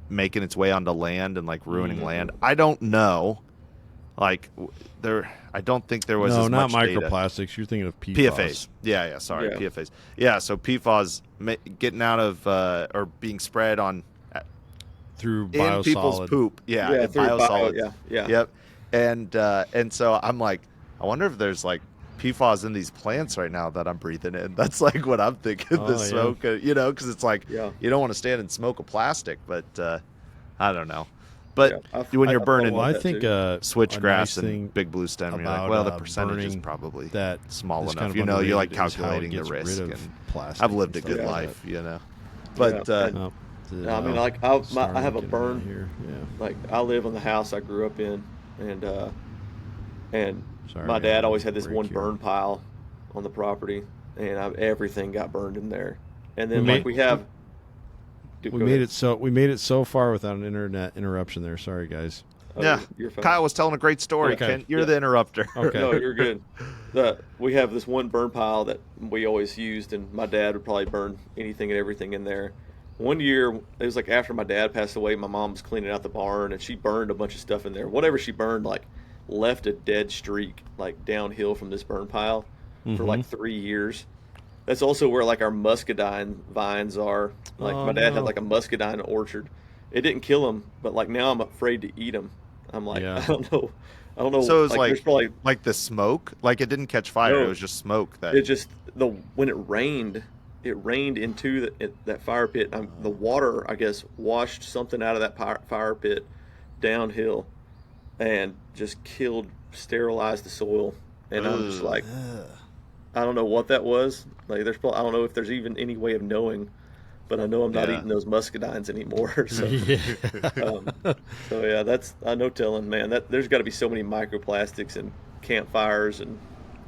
[SPEAKER 3] making its way onto land and like ruining land. I don't know. Like I don't think there was as
[SPEAKER 1] not
[SPEAKER 3] much data.
[SPEAKER 1] microplastics. You're thinking of PFAS.
[SPEAKER 3] PFAS. Yeah, sorry,
[SPEAKER 2] Yeah.
[SPEAKER 3] PFAS. Yeah, so PFAS getting out of or being spread on
[SPEAKER 1] Through
[SPEAKER 3] in people's
[SPEAKER 1] biosolids.
[SPEAKER 3] poop. Yeah,
[SPEAKER 2] Yeah,
[SPEAKER 3] in
[SPEAKER 2] through
[SPEAKER 3] biosolids.
[SPEAKER 2] yeah.
[SPEAKER 3] Yep. And so I'm like, I wonder if there's like PFAS in these plants right now that I'm breathing in. That's like what I'm thinking.
[SPEAKER 1] Oh,
[SPEAKER 3] The smoke, because it's like
[SPEAKER 2] Yeah.
[SPEAKER 3] you don't want to stand and smoke a plastic, but I don't know. But
[SPEAKER 2] Yeah,
[SPEAKER 3] when you're
[SPEAKER 2] I
[SPEAKER 3] burning
[SPEAKER 2] follow
[SPEAKER 1] Well, I
[SPEAKER 2] that
[SPEAKER 1] think
[SPEAKER 2] too.
[SPEAKER 3] switchgrass
[SPEAKER 1] a nice
[SPEAKER 3] and big blue stem, you're like,
[SPEAKER 1] about,
[SPEAKER 3] well, the percentage is
[SPEAKER 1] burning
[SPEAKER 3] probably
[SPEAKER 1] that
[SPEAKER 3] small
[SPEAKER 1] is
[SPEAKER 3] enough.
[SPEAKER 1] kind of
[SPEAKER 3] You're like
[SPEAKER 1] underrated is how it
[SPEAKER 3] calculating the
[SPEAKER 1] gets
[SPEAKER 3] risk.
[SPEAKER 1] rid of
[SPEAKER 3] And
[SPEAKER 1] plastic
[SPEAKER 3] I've lived a
[SPEAKER 1] and
[SPEAKER 3] good
[SPEAKER 1] stuff like
[SPEAKER 3] life,
[SPEAKER 1] that.
[SPEAKER 3] But
[SPEAKER 1] Oh,
[SPEAKER 2] I mean, like I have a
[SPEAKER 1] starting to get
[SPEAKER 2] burn.
[SPEAKER 1] here. Yeah.
[SPEAKER 2] Like I live in the house I grew up in, and
[SPEAKER 1] Sorry,
[SPEAKER 2] my
[SPEAKER 1] I
[SPEAKER 2] dad always had this
[SPEAKER 1] break
[SPEAKER 2] one
[SPEAKER 1] here.
[SPEAKER 2] burn pile on the property, and everything got burned in there. And then
[SPEAKER 1] We
[SPEAKER 2] like we have,
[SPEAKER 1] We made it so far without an internet interruption there. Sorry, guys.
[SPEAKER 3] yeah,
[SPEAKER 2] you're fine.
[SPEAKER 3] Kyle was telling a great story.
[SPEAKER 1] Okay.
[SPEAKER 3] Ken, you're the interrupter.
[SPEAKER 1] Okay.
[SPEAKER 2] No, you're good. We have this one burn pile that we always used, and my dad would probably burn anything and everything in there. One year, it was like after my dad passed away, my mom was cleaning out the barn, and she burned a bunch of stuff in there. Whatever she burned, like, left a dead streak, like, downhill from this burn pile for, like, 3 years. That's also where, like, our muscadine vines are. Like,
[SPEAKER 1] Oh,
[SPEAKER 2] my dad
[SPEAKER 1] no.
[SPEAKER 2] had, like, a muscadine orchard. It didn't kill them, but, like, now I'm afraid to eat them. I'm like,
[SPEAKER 1] Yeah.
[SPEAKER 2] I don't know.
[SPEAKER 3] So it was
[SPEAKER 2] there's probably
[SPEAKER 3] like the smoke, like it didn't catch fire.
[SPEAKER 2] No.
[SPEAKER 3] It was just smoke. That
[SPEAKER 2] it just when it rained into that fire pit. The water, I guess, washed something out of that fire pit downhill, and just sterilized the soil. And I'm just like, I don't know what that was. Like, I don't know if there's even any way of knowing, but I know I'm not eating those muscadines anymore. So, so yeah, that's no telling, man. That there's got to be so many microplastics and campfires and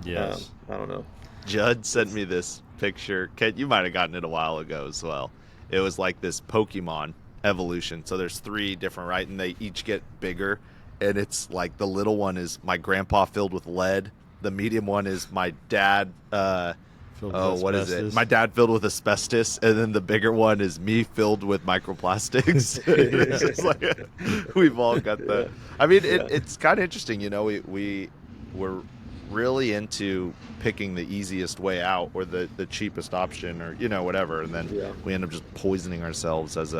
[SPEAKER 1] Yes.
[SPEAKER 2] I don't know.
[SPEAKER 3] Judd sent me this picture. Ken, you might have gotten it a while ago as well. It was like this Pokemon evolution. So there's 3 different, right? And they each get bigger. And it's like the little one is my grandpa filled with lead. The medium one is my dad. What is it? My dad filled with asbestos. And then the bigger one is me filled with microplastics. It's just like, we've all got the. I mean, it's kind of interesting. You know, we were really into picking the easiest way out or the cheapest option or whatever, and then we end up just poisoning ourselves as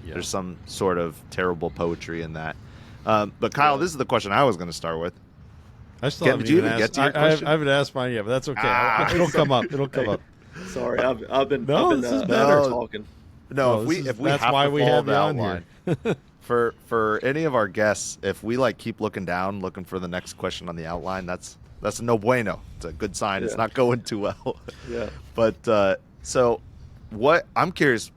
[SPEAKER 3] there's some sort of terrible poetry in that. But Kyle, this is the question I was going to start with.
[SPEAKER 1] I still
[SPEAKER 3] Ken,
[SPEAKER 1] haven't
[SPEAKER 3] did you
[SPEAKER 1] even
[SPEAKER 3] even
[SPEAKER 1] asked.
[SPEAKER 3] get to your
[SPEAKER 1] I
[SPEAKER 3] question?
[SPEAKER 1] haven't asked mine yet, but that's okay. It'll come up. It'll come up.
[SPEAKER 2] Sorry, I've been
[SPEAKER 1] this is
[SPEAKER 2] better
[SPEAKER 1] better.
[SPEAKER 2] talking.
[SPEAKER 3] No,
[SPEAKER 1] No,
[SPEAKER 3] if we
[SPEAKER 1] that's
[SPEAKER 3] have
[SPEAKER 1] why
[SPEAKER 3] to
[SPEAKER 1] we
[SPEAKER 3] follow
[SPEAKER 1] have
[SPEAKER 3] the
[SPEAKER 1] you on
[SPEAKER 3] outline,
[SPEAKER 1] here.
[SPEAKER 3] for any of our guests, if we like keep looking down, looking for the next question on the outline, that's a no bueno. It's a good sign. It's not going too well.
[SPEAKER 2] Yeah.
[SPEAKER 3] But so, I'm curious,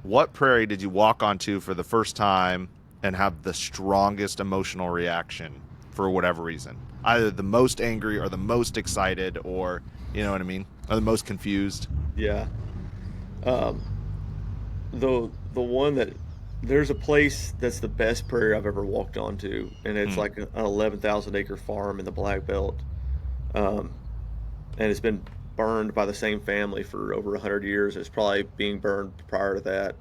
[SPEAKER 3] what prairie did you walk onto for the first time and have the strongest emotional reaction for whatever reason? Either the most angry or the most excited, or you know what I mean, or the most confused.
[SPEAKER 2] Yeah. Um, the one that there's a place that's the best prairie I've ever walked onto, and it's
[SPEAKER 3] Hmm.
[SPEAKER 2] like an 11,000 acre farm in the Black Belt, um, and it's been burned by the same family for over 100 years. It's probably being burned prior to that,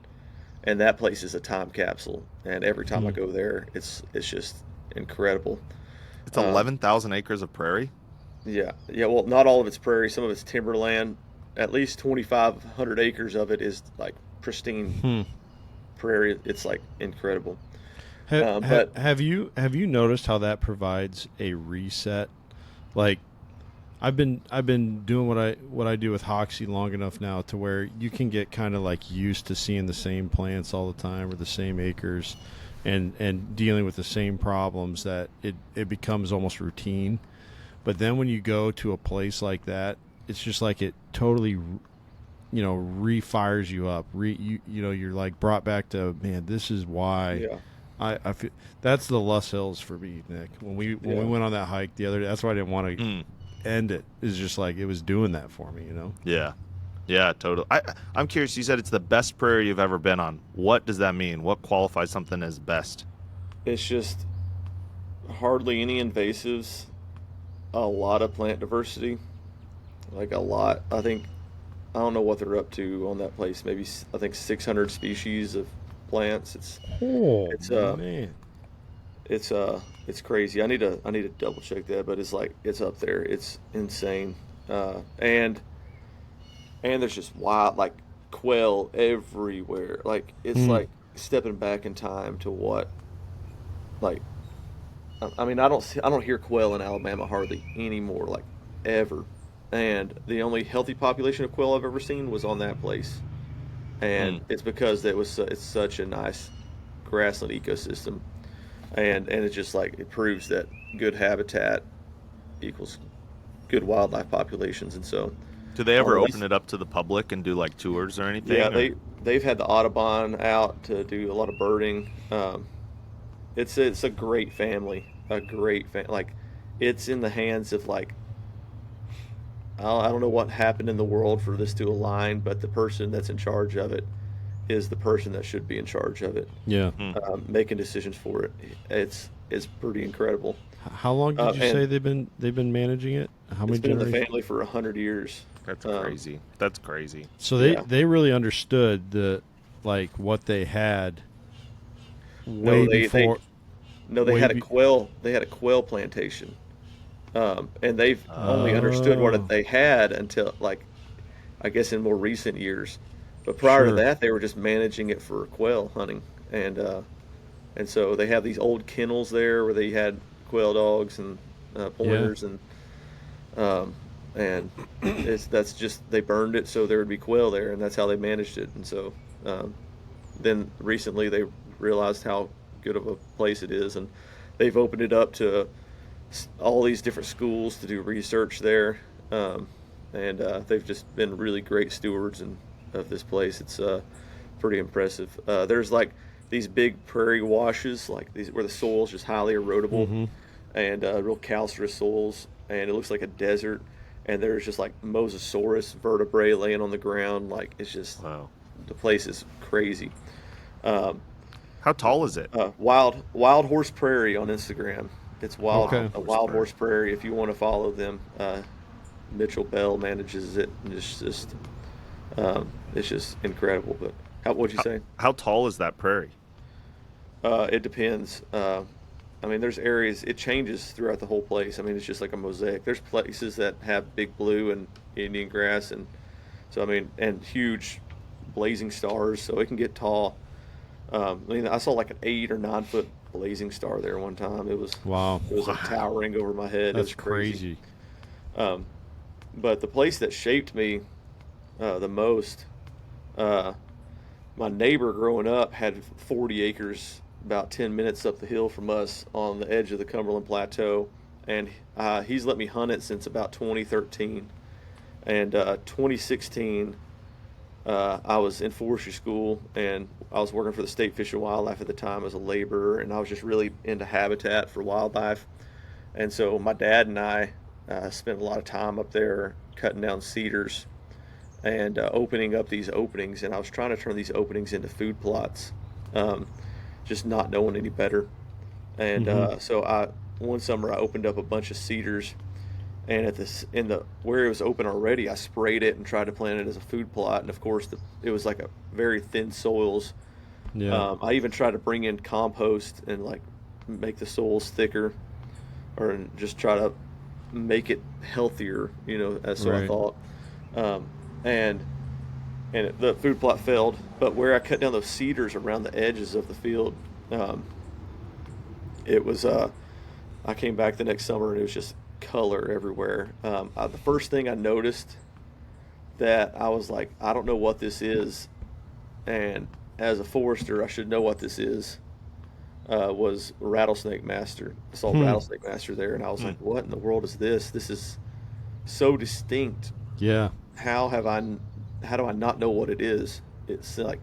[SPEAKER 2] and that place is a time capsule. And every time I
[SPEAKER 1] Hmm.
[SPEAKER 2] go there, it's just incredible.
[SPEAKER 3] It's
[SPEAKER 2] Um,
[SPEAKER 3] 11,000 acres of prairie.
[SPEAKER 2] yeah, yeah. Well, not all of it's prairie. Some of it's timberland. At least 2,500 acres of it is like pristine
[SPEAKER 1] Hmm.
[SPEAKER 2] prairie. It's like incredible.
[SPEAKER 1] Have,
[SPEAKER 2] But
[SPEAKER 1] have you noticed how that provides a reset? Like I've been doing what I do with Hoxie long enough now to where you can get kind of like used to seeing the same plants all the time or the same acres, and dealing with the same problems that it becomes almost routine. But then when you go to a place like that, it's just like it totally refires you up. You're like brought back to, man, this is why
[SPEAKER 2] yeah,
[SPEAKER 1] I feel that's the Lus Hills for me, Nick. When we
[SPEAKER 2] yeah.
[SPEAKER 1] went on that hike the other day, that's why I didn't want to
[SPEAKER 3] Hmm.
[SPEAKER 1] end it. It's just like it was doing that for me,
[SPEAKER 3] Yeah. Yeah, totally. I'm curious. You said it's the best prairie you've ever been on. What does that mean? What qualifies something as best?
[SPEAKER 2] It's just hardly any invasives, a lot of plant diversity, like a lot. I don't know what they're up to on that place. Maybe I think 600 species of plants.
[SPEAKER 1] Oh
[SPEAKER 2] It's
[SPEAKER 1] man.
[SPEAKER 2] it's it's crazy. I need to double check that, but it's like it's up there. It's insane. And there's just wild like quail everywhere. Like it's
[SPEAKER 1] Hmm.
[SPEAKER 2] like stepping back in time to what like I mean I don't hear quail in Alabama hardly anymore like ever. And the only healthy population of quail I've ever seen was on that place.
[SPEAKER 3] Hmm.
[SPEAKER 2] And it's because it's such a nice grassland ecosystem, and it's just like it proves that good habitat equals good wildlife populations. And so
[SPEAKER 3] Do they
[SPEAKER 2] I don't
[SPEAKER 3] ever
[SPEAKER 2] know,
[SPEAKER 3] open
[SPEAKER 2] that's
[SPEAKER 3] it up to the public and do like tours or
[SPEAKER 2] yeah,
[SPEAKER 3] anything? Or
[SPEAKER 2] they've had the Audubon out to do a lot of birding. It's a great family, like it's in the hands of like I don't know what happened in the world for this to align, but the person that's in charge of it is the person that should be in charge of it,
[SPEAKER 1] Yeah.
[SPEAKER 3] Hmm.
[SPEAKER 2] making decisions for it. It's pretty incredible,
[SPEAKER 1] How long did you
[SPEAKER 2] and
[SPEAKER 1] say they've been managing it? How
[SPEAKER 2] it's
[SPEAKER 1] many
[SPEAKER 2] been in the
[SPEAKER 1] generations?
[SPEAKER 2] family for 100 years.
[SPEAKER 3] That's
[SPEAKER 2] Um,
[SPEAKER 3] crazy. That's crazy.
[SPEAKER 1] So they
[SPEAKER 2] yeah,
[SPEAKER 1] they really understood the like what they had
[SPEAKER 2] no,
[SPEAKER 1] way
[SPEAKER 2] they
[SPEAKER 1] before
[SPEAKER 2] no,
[SPEAKER 1] way be.
[SPEAKER 2] they had a quail plantation, and they've only understood what
[SPEAKER 1] Oh,
[SPEAKER 2] they had until like I guess in more recent years. But prior to
[SPEAKER 1] sure.
[SPEAKER 2] that, they were just managing it for quail hunting, and so they have these old kennels there where they had quail dogs and
[SPEAKER 1] Yeah.
[SPEAKER 2] pointers um, and that's just they burned it so there would be quail there, and that's how they managed it. And so um, then recently they realized how good of a place it is, and they've opened it up to all these different schools to do research there, um, and they've just been really great stewards of this place. It's pretty impressive. There's like these big prairie washes, like these where the soil is just highly erodible
[SPEAKER 1] Mm-hmm.
[SPEAKER 2] and real calcareous soils, and it looks like a desert. And there's just like Mosasaurus vertebrae laying on the ground. Like it's just
[SPEAKER 3] Wow.
[SPEAKER 2] the place is crazy. Um,
[SPEAKER 3] How tall is it?
[SPEAKER 2] Wild Horse Prairie on Instagram. It's
[SPEAKER 1] Okay.
[SPEAKER 3] Wild
[SPEAKER 2] a
[SPEAKER 3] horse
[SPEAKER 2] Wild
[SPEAKER 3] prairie.
[SPEAKER 2] Horse Prairie if you want to follow them. Mitchell Bell manages it, and it's just incredible. But how would you
[SPEAKER 3] How,
[SPEAKER 2] say?
[SPEAKER 3] how tall is that prairie?
[SPEAKER 2] It depends. I mean, there's areas it changes throughout the whole place. I mean, it's just like a mosaic. There's places that have big blue and Indian grass, and so I mean, and huge blazing stars, so it can get tall. I mean, I saw like an 8 or 9 foot blazing star there one time.
[SPEAKER 1] Wow.
[SPEAKER 2] It was like
[SPEAKER 3] Wow.
[SPEAKER 2] towering over my head. It
[SPEAKER 1] That's
[SPEAKER 2] was crazy.
[SPEAKER 1] crazy.
[SPEAKER 2] Um, but the place that shaped me the most, uh, my neighbor growing up had 40 acres about 10 minutes up the hill from us on the edge of the Cumberland Plateau, and he's let me hunt it since about 2013. And 2016, I was in forestry school, and I was working for the State Fish and Wildlife at the time as a laborer, and I was just really into habitat for wildlife. And so my dad and I spent a lot of time up there cutting down cedars and opening up these openings, and I was trying to turn these openings into food plots, um, just not knowing any better. And
[SPEAKER 1] Mm-hmm.
[SPEAKER 2] so I one summer I opened up a bunch of cedars, and at this in the where it was open already, I sprayed it and tried to plant it as a food plot. And of course, it was like a very thin soils.
[SPEAKER 1] Yeah.
[SPEAKER 2] I even tried to bring in compost and like make the soils thicker, or just try to make it healthier. As so I
[SPEAKER 1] Right.
[SPEAKER 2] thought, um, and the food plot failed. But where I cut down those cedars around the edges of the field, um, it was I came back the next summer and it was just color everywhere. The first thing I noticed that I was like, I don't know what this is, and as a forester, I should know what this is. Was rattlesnake master. I saw
[SPEAKER 1] Hmm.
[SPEAKER 2] rattlesnake master there, and I was
[SPEAKER 3] Hmm.
[SPEAKER 2] like, "What in the world is this? This is so distinct.
[SPEAKER 1] Yeah.
[SPEAKER 2] How have I? How do I not know what it is? It's like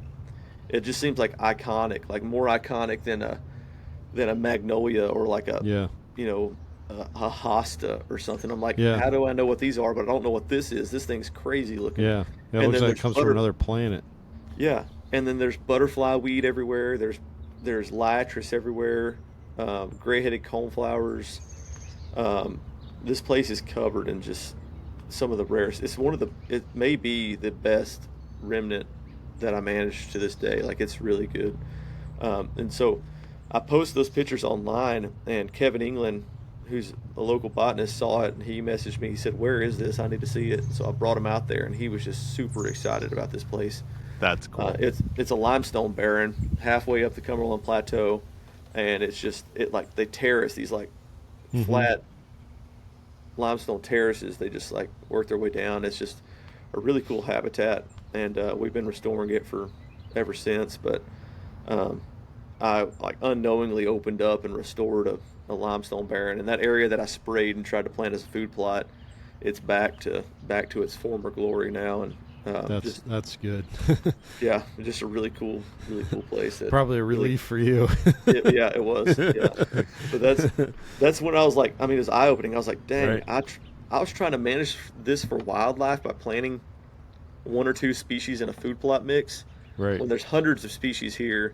[SPEAKER 2] it just seems like iconic, like more iconic than a magnolia or like a
[SPEAKER 1] Yeah.
[SPEAKER 2] you know a hosta or something. I'm like,
[SPEAKER 1] Yeah.
[SPEAKER 2] how do I know what these are? But I don't know what this is. This thing's crazy looking.
[SPEAKER 1] Yeah. It
[SPEAKER 2] And
[SPEAKER 1] looks
[SPEAKER 2] then
[SPEAKER 1] like it
[SPEAKER 2] there's
[SPEAKER 1] comes from another planet.
[SPEAKER 2] yeah, and then there's butterfly weed everywhere. There's liatris everywhere. Gray-headed coneflowers. Um, this place is covered in just some of the rarest. It's one of the. It may be the best remnant that I managed to this day. Like it's really good. And so I posted those pictures online, and Kevin England, who's a local botanist, saw it, and he messaged me. He said, "Where is this? I need to see it." So I brought him out there, and he was just super excited about this place.
[SPEAKER 3] That's cool.
[SPEAKER 2] It's a limestone barren halfway up the Cumberland Plateau, and it like they terrace these like
[SPEAKER 1] Mm-hmm.
[SPEAKER 2] flat limestone terraces. They just like work their way down. It's just a really cool habitat, and we've been restoring it for ever since. But um, I like unknowingly opened up and restored a limestone barren, and that area that I sprayed and tried to plant as a food plot, it's back to its former glory now, and just
[SPEAKER 1] That's good.
[SPEAKER 2] yeah, just a really cool place that
[SPEAKER 1] Probably a
[SPEAKER 2] really
[SPEAKER 1] relief for you.
[SPEAKER 2] yeah, it was. Yeah. But that's when I was like, I mean, it was eye opening. I was like, dang,
[SPEAKER 1] Right.
[SPEAKER 2] I was trying to manage this for wildlife by planting one or two species in a food plot mix
[SPEAKER 1] Right.
[SPEAKER 2] when there's hundreds of species here.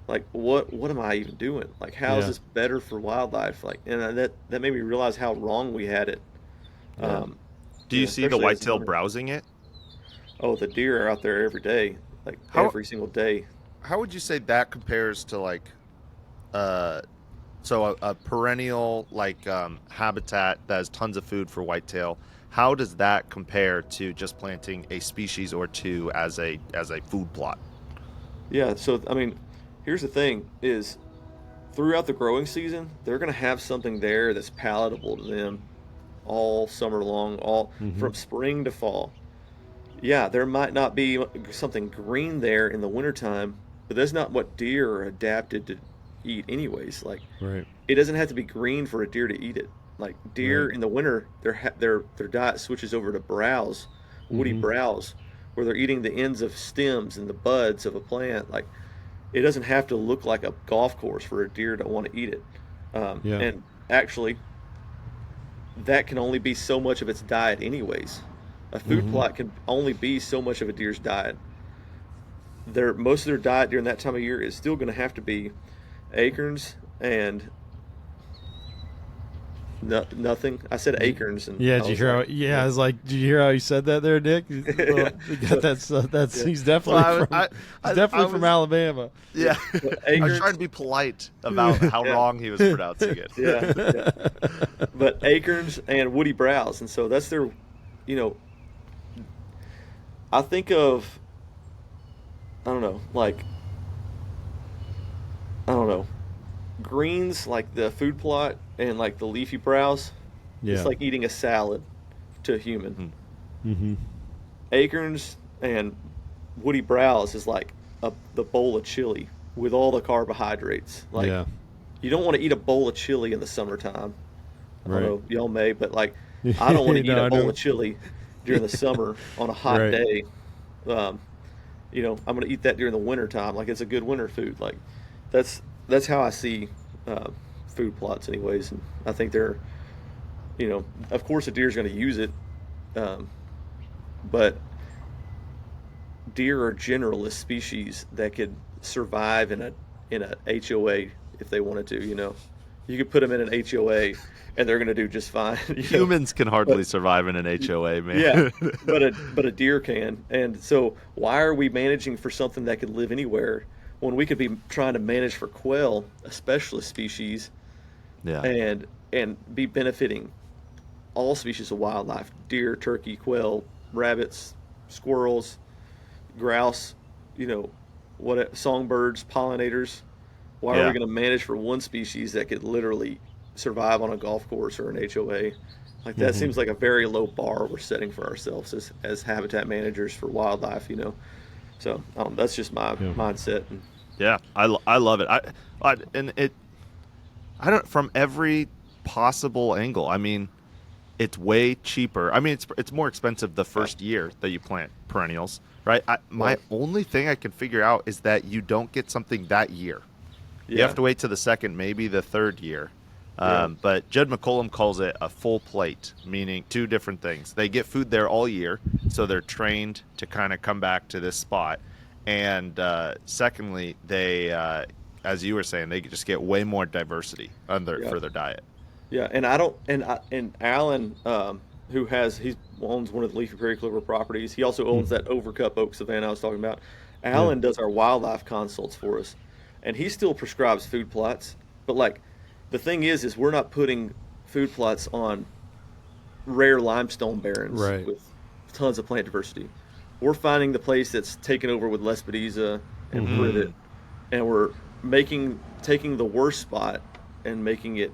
[SPEAKER 2] Like, what am I even doing? Like, how is
[SPEAKER 1] Yeah.
[SPEAKER 2] this better for wildlife? Like, and that made me realize how wrong we had it.
[SPEAKER 3] Yeah. Do you see the
[SPEAKER 2] Especially as a
[SPEAKER 3] whitetail
[SPEAKER 2] hunter.
[SPEAKER 3] browsing it?
[SPEAKER 2] Oh, the deer are out there every day, like
[SPEAKER 3] How
[SPEAKER 2] every single day.
[SPEAKER 3] how would you say that compares to like uh a perennial like habitat that has tons of food for whitetail? How does that compare to just planting a species or two as a food plot?
[SPEAKER 2] Yeah, so I mean, here's the thing: is throughout the growing season, they're going to have something there that's palatable to them all summer long, all
[SPEAKER 1] Mm-hmm.
[SPEAKER 2] from spring to fall. Yeah, there might not be something green there in the wintertime, but that's not what deer are adapted to eat anyways. Like
[SPEAKER 1] Right.
[SPEAKER 2] it doesn't have to be green for a deer to eat it. Like deer
[SPEAKER 1] Right.
[SPEAKER 2] in the winter, their diet switches over to browse, woody
[SPEAKER 1] Mm-hmm.
[SPEAKER 2] browse, where they're eating the ends of stems and the buds of a plant. Like it doesn't have to look like a golf course for a deer to want to eat it.
[SPEAKER 1] Yeah.
[SPEAKER 2] And actually, that can only be so much of its diet, anyways. A food
[SPEAKER 1] Mm-hmm.
[SPEAKER 2] plot can only be so much of a deer's diet. Most of their diet during that time of year is still going to have to be acorns and nothing. I said acorns, and
[SPEAKER 1] Yeah,
[SPEAKER 2] I
[SPEAKER 1] did you
[SPEAKER 2] was
[SPEAKER 1] hear how?
[SPEAKER 2] like,
[SPEAKER 1] Yeah, I was like, did you hear how he said that there, Nick? You got that. That's
[SPEAKER 2] yeah.
[SPEAKER 1] he's
[SPEAKER 3] Well,
[SPEAKER 1] definitely from. He's
[SPEAKER 3] I
[SPEAKER 1] definitely from
[SPEAKER 3] was
[SPEAKER 1] Alabama.
[SPEAKER 2] Yeah,
[SPEAKER 3] yeah.
[SPEAKER 2] but
[SPEAKER 3] I was trying
[SPEAKER 2] acorns,
[SPEAKER 3] to be polite about how
[SPEAKER 2] yeah,
[SPEAKER 3] wrong he was pronouncing it.
[SPEAKER 2] yeah, yeah. But acorns and woody browse, and so that's their, you know, I think of, I don't know, like, I don't know, greens like the food plot and like the leafy browse. It's
[SPEAKER 1] Yeah.
[SPEAKER 2] like eating a salad to a human.
[SPEAKER 3] Mhm.
[SPEAKER 1] Mm-hmm.
[SPEAKER 2] Acorns and woody browse is like the bowl of chili with all the carbohydrates. Like
[SPEAKER 1] Yeah.
[SPEAKER 2] you don't want to eat a bowl of chili in the summertime. I don't
[SPEAKER 1] Right.
[SPEAKER 2] know, y'all may, but like I don't want to eat
[SPEAKER 1] No,
[SPEAKER 2] a
[SPEAKER 1] I
[SPEAKER 2] bowl
[SPEAKER 1] know.
[SPEAKER 2] of chili during the summer on a hot
[SPEAKER 1] Right.
[SPEAKER 2] day. Um, I'm gonna eat that during the winter time. Like it's a good winter food. Like that's that's how I see uh, food plots, anyways. And I think they're, of course, a deer's gonna use it, um, but deer are generalist species that could survive in a HOA if they wanted to. You could put them in an HOA and they're going to do just fine.
[SPEAKER 3] Humans can hardly
[SPEAKER 2] But
[SPEAKER 3] survive in an HOA, man.
[SPEAKER 2] yeah, but a deer can. And so why are we managing for something that could live anywhere when we could be trying to manage for quail, a specialist species,
[SPEAKER 3] Yeah.
[SPEAKER 2] and be benefiting all species of wildlife: deer, turkey, quail, rabbits, squirrels, grouse, songbirds, pollinators. Why are we going to manage for one species that could literally survive on a golf course or an HOA? Like that seems like a very low bar we're setting for ourselves as habitat managers for wildlife. So that's just my mindset.
[SPEAKER 3] Yeah, I love it. I don't, from every possible angle. I mean, it's way cheaper. I mean, it's more expensive the first year that you plant perennials, right? My only thing I can figure out is that you don't get something that year. You have to wait to the second, maybe the third year. But Judd McCollum calls it a full plate, meaning two different things. They get food there all year, so they're trained to kind of come back to this spot. And secondly, they, as you were saying, they just get way more diversity for their diet.
[SPEAKER 2] Yeah, and Alan, he owns one of the Leafy Prairie Clover properties. He also owns that Overcup Oak Savanna I was talking about. Alan does our wildlife consults for us, and he still prescribes food plots. But like, the thing is we're not putting food plots on rare limestone barrens with tons of plant diversity. We're finding the place that's taken over with Lespedeza and privet, and we're taking the worst spot and making it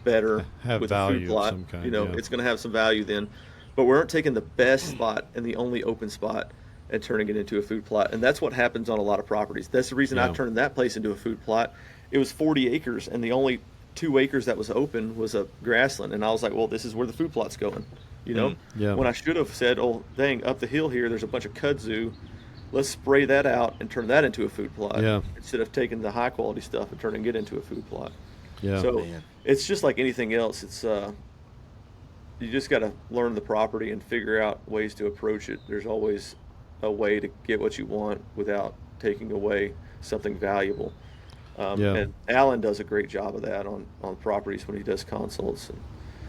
[SPEAKER 2] better
[SPEAKER 1] have
[SPEAKER 2] with
[SPEAKER 1] value
[SPEAKER 2] a food plot.
[SPEAKER 1] of some kind,
[SPEAKER 2] It's going to have some value then, but we aren't taking the best spot and the only open spot and turning it into a food plot. And that's what happens on a lot of properties. That's the reason I turned that place into a food plot. It was 40 acres, and the only 2 acres that was open was a grassland. And I was like, well, this is where the food plot's going. When I should have said, oh, dang, up the hill here, there's a bunch of kudzu. Let's spray that out and turn that into a food plot instead of taking the high quality stuff and turning it into a food plot.
[SPEAKER 1] Yeah.
[SPEAKER 2] So it's just like anything else. It's you just got to learn the property and figure out ways to approach it. There's always a way to get what you want without taking away something valuable. And Alan does a great job of that on properties when he does consults.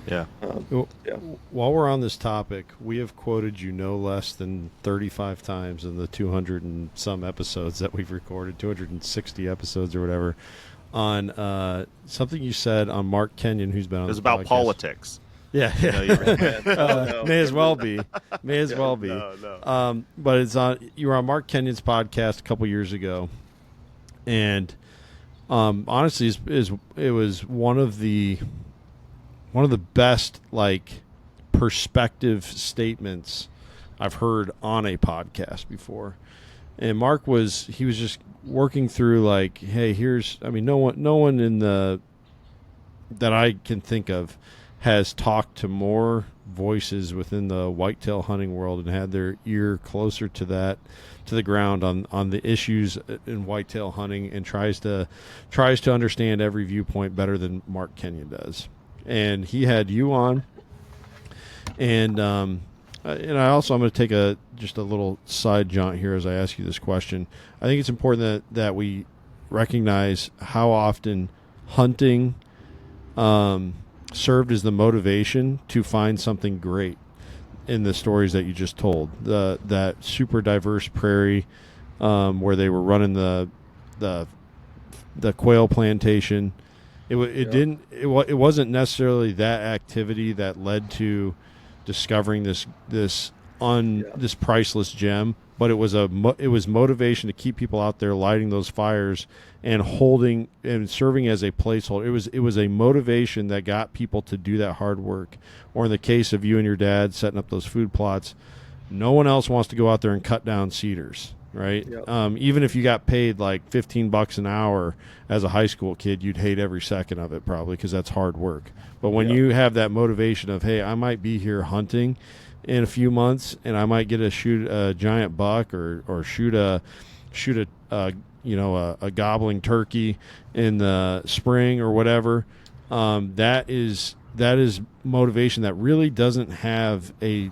[SPEAKER 1] While we're on this topic, we have quoted you no less than 35 times in the 200 and some episodes that we've recorded, 260 episodes or whatever, on something you said on Mark Kenyon, who's been on.
[SPEAKER 3] It was about politics.
[SPEAKER 1] Yeah, may as well be.
[SPEAKER 3] No.
[SPEAKER 1] But it's on. You were on Mark Kenyon's podcast a couple years ago, and honestly, it was one of the best perspective statements I've heard on a podcast before. And Mark was just working through hey, no one in that I can think of has talked to more voices within the whitetail hunting world and had their ear closer to the ground on the issues in whitetail hunting, and tries to understand every viewpoint better than Mark Kenyon does. And he had you on, and I'm going to take just a little side jaunt here as I ask you this question. I think it's important that we recognize how often hunting served as the motivation to find something great in the stories that you just told. That super diverse prairie where they were running the quail plantation. It wasn't necessarily that activity that led to discovering this priceless gem, but it was motivation to keep people out there lighting those fires and holding and serving as a placeholder. It was a motivation that got people to do that hard work. Or in the case of you and your dad setting up those food plots, no one else wants to go out there and cut down cedars, right? Yep. Even if you got paid like $15 an hour as a high school kid, you'd hate every second of it probably, because that's hard work. But when you have that motivation of, hey, I might be here hunting in a few months, and I might get to shoot a giant buck or shoot a gobbling turkey in the spring or whatever, that is that is motivation that really doesn't have a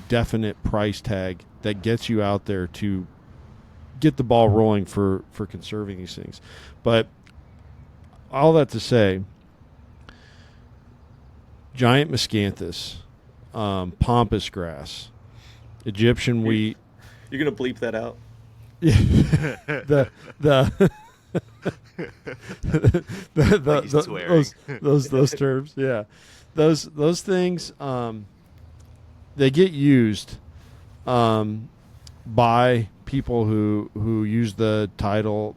[SPEAKER 1] definite price tag that gets you out there to get the ball rolling for conserving these things. But all that to say, giant miscanthus, pampas grass, Egyptian wheat.
[SPEAKER 2] You're gonna bleep that out.
[SPEAKER 1] the those terms, yeah, those things, they get used by people who use the title,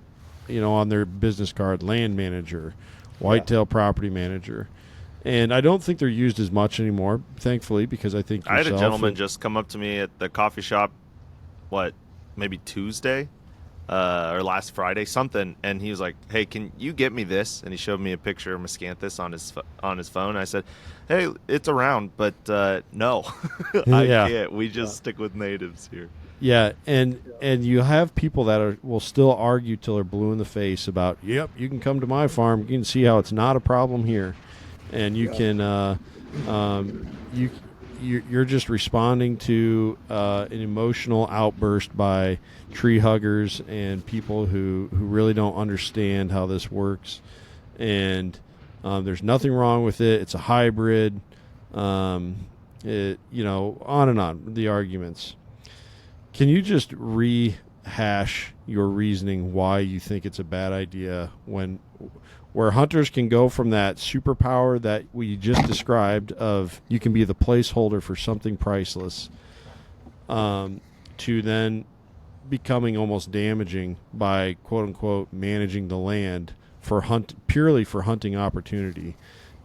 [SPEAKER 1] on their business card, land manager, whitetail property manager. And I don't think they're used as much anymore, thankfully, because I think
[SPEAKER 3] I had a gentleman just come up to me at the coffee shop, maybe Tuesday or last Friday, something, and he was like, "Hey, can you get me this?" And he showed me a picture of miscanthus on his phone. I said, "Hey, it's around, but no, I can't. We just stick with natives here."
[SPEAKER 1] Yeah, and you have people that will still argue till they're blue in the face about, "Yep, you can come to my farm. You can see how it's not a problem here." And you can, you're just responding to an emotional outburst by tree huggers and people who really don't understand how this works. And there's nothing wrong with it. It's a hybrid. On and on the arguments. Can you just rehash your reasoning why you think it's a bad idea where hunters can go from that superpower that we just described of you can be the placeholder for something priceless, to then becoming almost damaging by quote unquote managing the land purely for hunting opportunity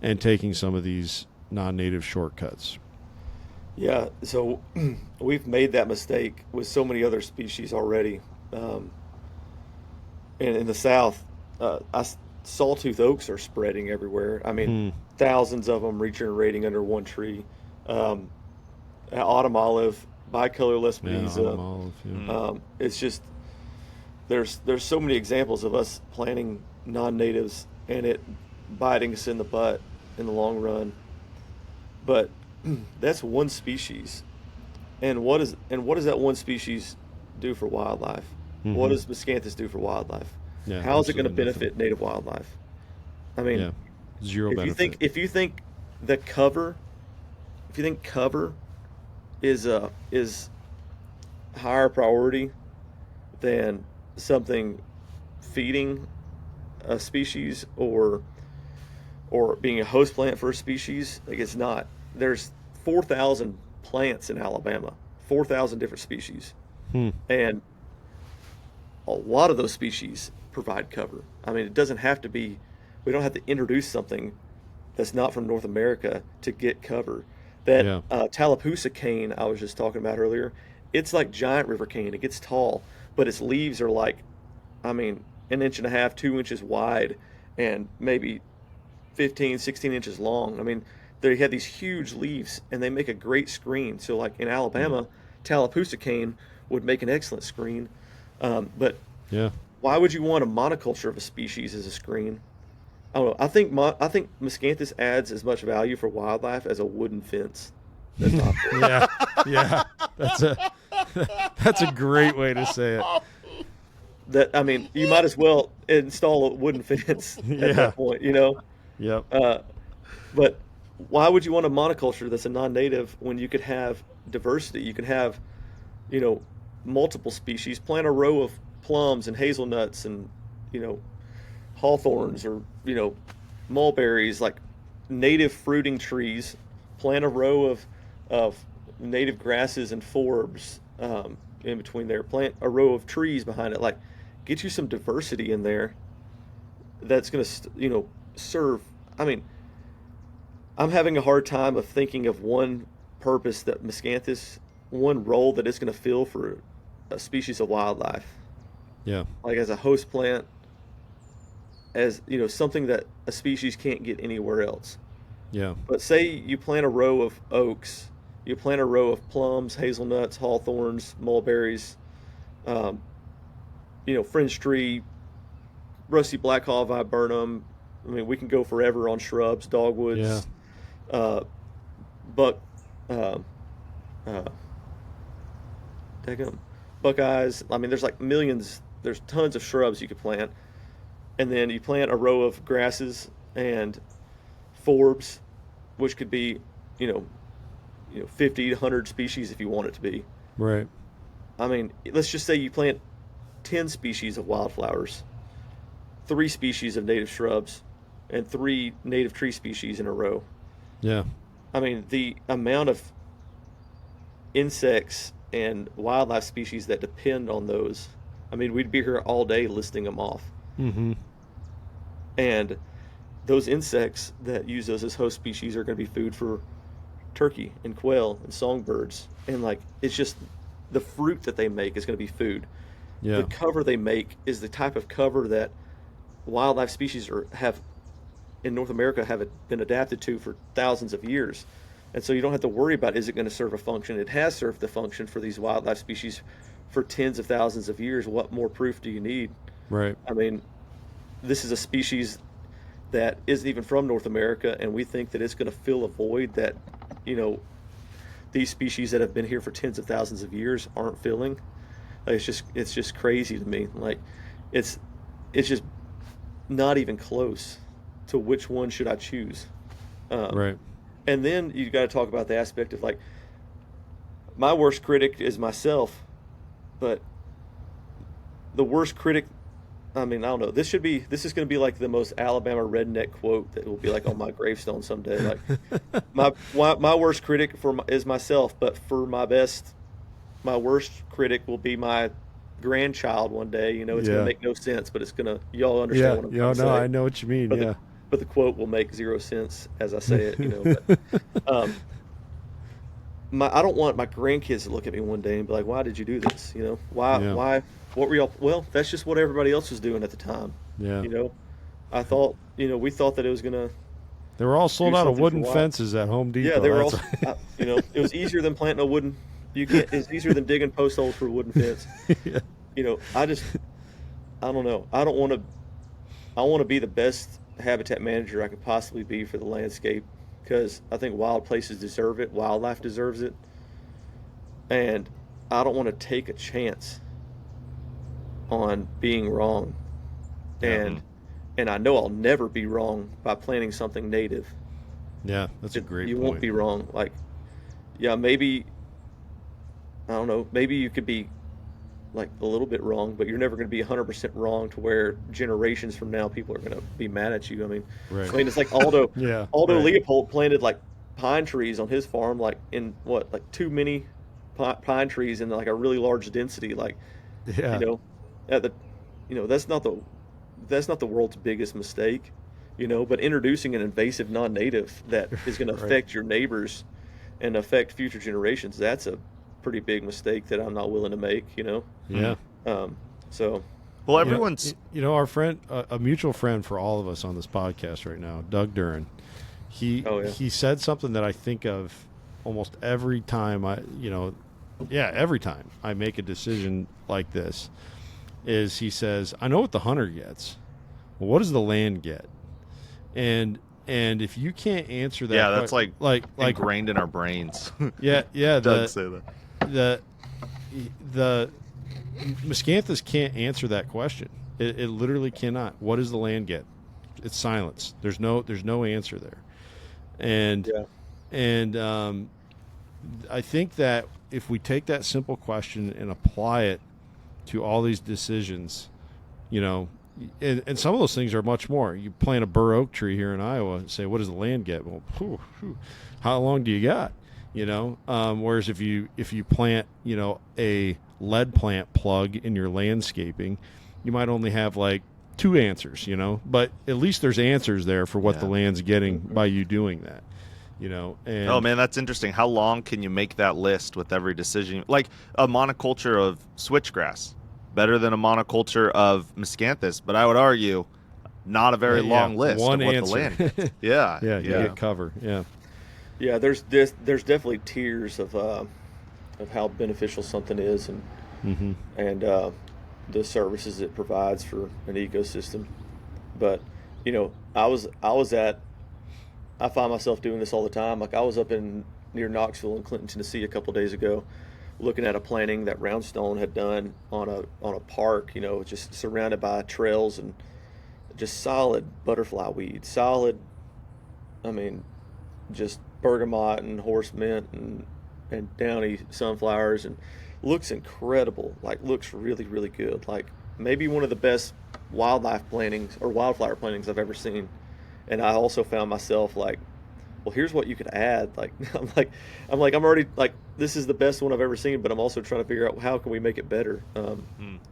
[SPEAKER 1] and taking some of these non-native shortcuts?
[SPEAKER 2] Yeah, so we've made that mistake with so many other species already. In the South, sawtooth oaks are spreading everywhere. I mean, thousands of them regenerating under one tree. Autumn olive, bicolor Lesbiesa. It's just there's so many examples of us planting non-natives and it biting us in the butt in the long run. But that's one species, and what does that one species do for wildlife? Mm-hmm. What does miscanthus do for wildlife? Yeah, how is it going to benefit native wildlife? I mean,
[SPEAKER 1] zero benefit.
[SPEAKER 2] If you think cover is higher priority than something feeding a species or being a host plant for a species, like it's not. There's 4,000 plants in Alabama, 4,000 different species, and a lot of those species provide cover. I mean, it doesn't have to be. We don't have to introduce something that's not from North America to get cover. That Tallapoosa cane I was just talking about earlier, it's like giant river cane. It gets tall, but its leaves are like, an inch and a half, 2 inches wide, and maybe 15, 16 inches long. I mean, they have these huge leaves, and they make a great screen. So, like in Alabama, Tallapoosa cane would make an excellent screen. But why would you want a monoculture of a species as a screen? I don't know. I think miscanthus adds as much value for wildlife as a wooden fence. That's not
[SPEAKER 1] That's a great way to say it.
[SPEAKER 2] You might as well install a wooden fence at that point,
[SPEAKER 1] Yep.
[SPEAKER 2] But why would you want a monoculture that's a non-native when you could have diversity? You could have, multiple species. Plant a row of plums and hazelnuts and, hawthorns or, mulberries, like native fruiting trees. Plant a row of native grasses and forbs in between there. Plant a row of trees behind it. Like, get you some diversity in there that's going to, serve. I'm having a hard time of thinking of one purpose that miscanthus, one role that it's going to fill for a species of wildlife.
[SPEAKER 1] Yeah.
[SPEAKER 2] Like as a host plant, as, something that a species can't get anywhere else.
[SPEAKER 1] Yeah.
[SPEAKER 2] But say you plant a row of oaks, you plant a row of plums, hazelnuts, hawthorns, mulberries, fringe tree, rusty black haw viburnum. We can go forever on shrubs, dogwoods. uh, buck, uh, uh, daggum, buckeyes. I mean, there's like millions. There's tons of shrubs you could plant, and then you plant a row of grasses and forbs, which could be, you know, 50 to 100 species if you want it to be.
[SPEAKER 1] Right.
[SPEAKER 2] I mean, let's just say you plant 10 species of wildflowers, 3 species of native shrubs, and 3 native tree species in a row.
[SPEAKER 1] Yeah.
[SPEAKER 2] I mean, the amount of insects and wildlife species that depend on those. I mean, we'd be here all day listing them off.
[SPEAKER 1] Mm-hmm.
[SPEAKER 2] And those insects that use those as host species are going to be food for turkey and quail and songbirds. And like, it's just the fruit that they make is going to be food.
[SPEAKER 1] Yeah.
[SPEAKER 2] The cover they make is the type of cover that wildlife species have in North America have been adapted to for thousands of years. And so you don't have to worry about, is it going to serve a function? It has served the function for these wildlife species for tens of thousands of years. What more proof do you need?
[SPEAKER 1] Right.
[SPEAKER 2] I mean, this is a species that isn't even from North America, and we think that it's going to fill a void that, these species that have been here for tens of thousands of years aren't filling. Like, it's just crazy to me. Like, it's just not even close to which one should I choose.
[SPEAKER 1] Right.
[SPEAKER 2] And then you got to talk about the aspect of, like, my worst critic is myself, but the worst critic, I mean, I don't know. This is going to be like the most Alabama redneck quote that will be like on my gravestone someday. Like, my worst critic is myself, but for my worst critic will be my grandchild one day. It's going to make no sense, but y'all understand what I'm trying to say.
[SPEAKER 1] I know what you mean.
[SPEAKER 2] But the quote will make zero sense as I say it. But, I don't want my grandkids to look at me one day and be like, "Why did you do this?" Why? What were y'all? Well, that's just what everybody else was doing at the time.
[SPEAKER 1] Yeah.
[SPEAKER 2] I thought, we thought that it was gonna.
[SPEAKER 1] They were all sold out of wooden fences at Home Depot.
[SPEAKER 2] Yeah, they were all. It was easier than planting a wooden. It's easier than digging post holes for a wooden fence.
[SPEAKER 1] Yeah.
[SPEAKER 2] I don't know. I want to be the best habitat manager I could possibly be for the landscape, because I think wild places deserve it. Wildlife deserves it. And I don't want to take a chance on being wrong. And I know I'll never be wrong by planting something native.
[SPEAKER 1] Yeah, that's a great point.
[SPEAKER 2] You won't be wrong. Like, yeah, maybe, I don't know, maybe you could be like a little bit wrong, but you're never going to be 100% wrong to where generations from now people are going to be mad at you.
[SPEAKER 1] Right.
[SPEAKER 2] It's like Aldo.
[SPEAKER 1] Yeah.
[SPEAKER 2] Aldo Leopold planted like pine trees on his farm, like in like too many pine trees in like a really large density. Like,
[SPEAKER 1] yeah.
[SPEAKER 2] That's not the world's biggest mistake, but introducing an invasive non-native that is going to affect your neighbors and affect future generations, that's a pretty big mistake that I'm not willing to make,
[SPEAKER 1] Yeah.
[SPEAKER 3] Well, everyone's,
[SPEAKER 1] our friend, a mutual friend for all of us on this podcast right now, Doug Duran, he said something that I think of almost every time every time I make a decision like this, is he says, I know what the hunter gets. Well, what does the land get? And if you can't answer that,
[SPEAKER 3] that's like ingrained in our brains.
[SPEAKER 1] Yeah.
[SPEAKER 3] Doug say that.
[SPEAKER 1] The miscanthus can't answer that question. It literally cannot. What does the land get? It's silence. There's no answer there. And I think that if we take that simple question and apply it to all these decisions, and some of those things are much more. You plant a bur oak tree here in Iowa and say, what does the land get? Well, how long do you got? Whereas if you plant, a lead plant plug in your landscaping, you might only have like 2 answers, but at least there's answers there for what the land's getting by you doing that, and
[SPEAKER 3] oh man, that's interesting. How long can you make that list with every decision? Like a monoculture of switchgrass, better than a monoculture of miscanthus, but I would argue not a very long list
[SPEAKER 1] One
[SPEAKER 3] of what
[SPEAKER 1] answer.
[SPEAKER 3] the land gets. Yeah.
[SPEAKER 1] You get cover.
[SPEAKER 2] Yeah, there's definitely tiers of how beneficial something is, and the services it provides for an ecosystem. But I was at I find myself doing this all the time. Like I was up in near Knoxville in Clinton, Tennessee a couple days ago, looking at a planting that Roundstone had done on a park. You know, just surrounded by trails and just solid butterfly weed, solid. I mean, just bergamot and horse mint and downy sunflowers, and looks incredible. Like looks really really good. Like maybe one of the best wildlife plantings or wildflower plantings I've ever seen. And I also found myself like, well, here's what you could add. Like I'm already like this is the best one I've ever seen, but I'm also trying to figure out how can we make it better.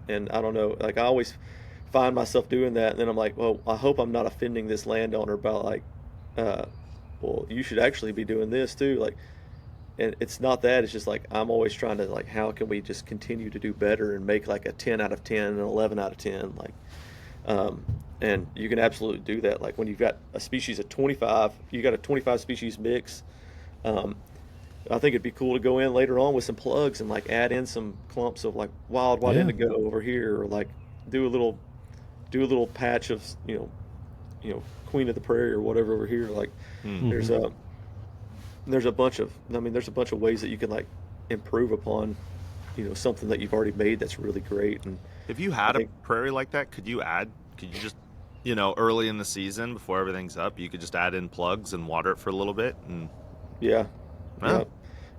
[SPEAKER 2] And I don't know. Like I always find myself doing that, and then I'm like, well, I hope I'm not offending this landowner by like, well, you should actually be doing this too. Like, and it's not that. It's just like I'm always trying to like, how can we just continue to do better and make like a 10 out of 10 and 11 out of 10, like. And you can absolutely do that. Like when you've got a species of 25, you got a 25 species mix. I think it'd be cool to go in later on with some plugs and like add in some clumps of like wild white
[SPEAKER 1] Yeah.
[SPEAKER 2] indigo over here, or like do a little patch of Queen of the Prairie or whatever over here. Like there's a bunch of there's a bunch of ways that you can like improve upon something that you've already made that's really great. And
[SPEAKER 3] If you
[SPEAKER 2] I
[SPEAKER 3] had a
[SPEAKER 2] think
[SPEAKER 3] prairie like that, could you just, early in the season before everything's up, you could just add in plugs and water it for a little bit and
[SPEAKER 2] yeah,
[SPEAKER 3] oh,
[SPEAKER 2] yeah,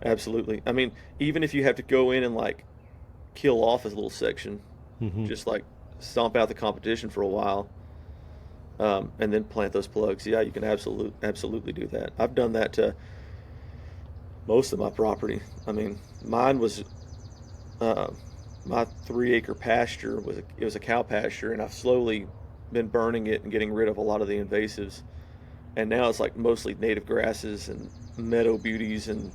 [SPEAKER 2] absolutely. I mean, even if you have to go in and like kill off a little section,
[SPEAKER 1] Hmm.
[SPEAKER 2] just like stomp out the competition for a while, and then plant those plugs. Yeah, you can absolutely do that. I've done that to most of my property. I mean, mine was uh, my 3 acre pasture was a cow pasture, and I've slowly been burning it and getting rid of a lot of the invasives. And now it's like mostly native grasses and meadow beauties and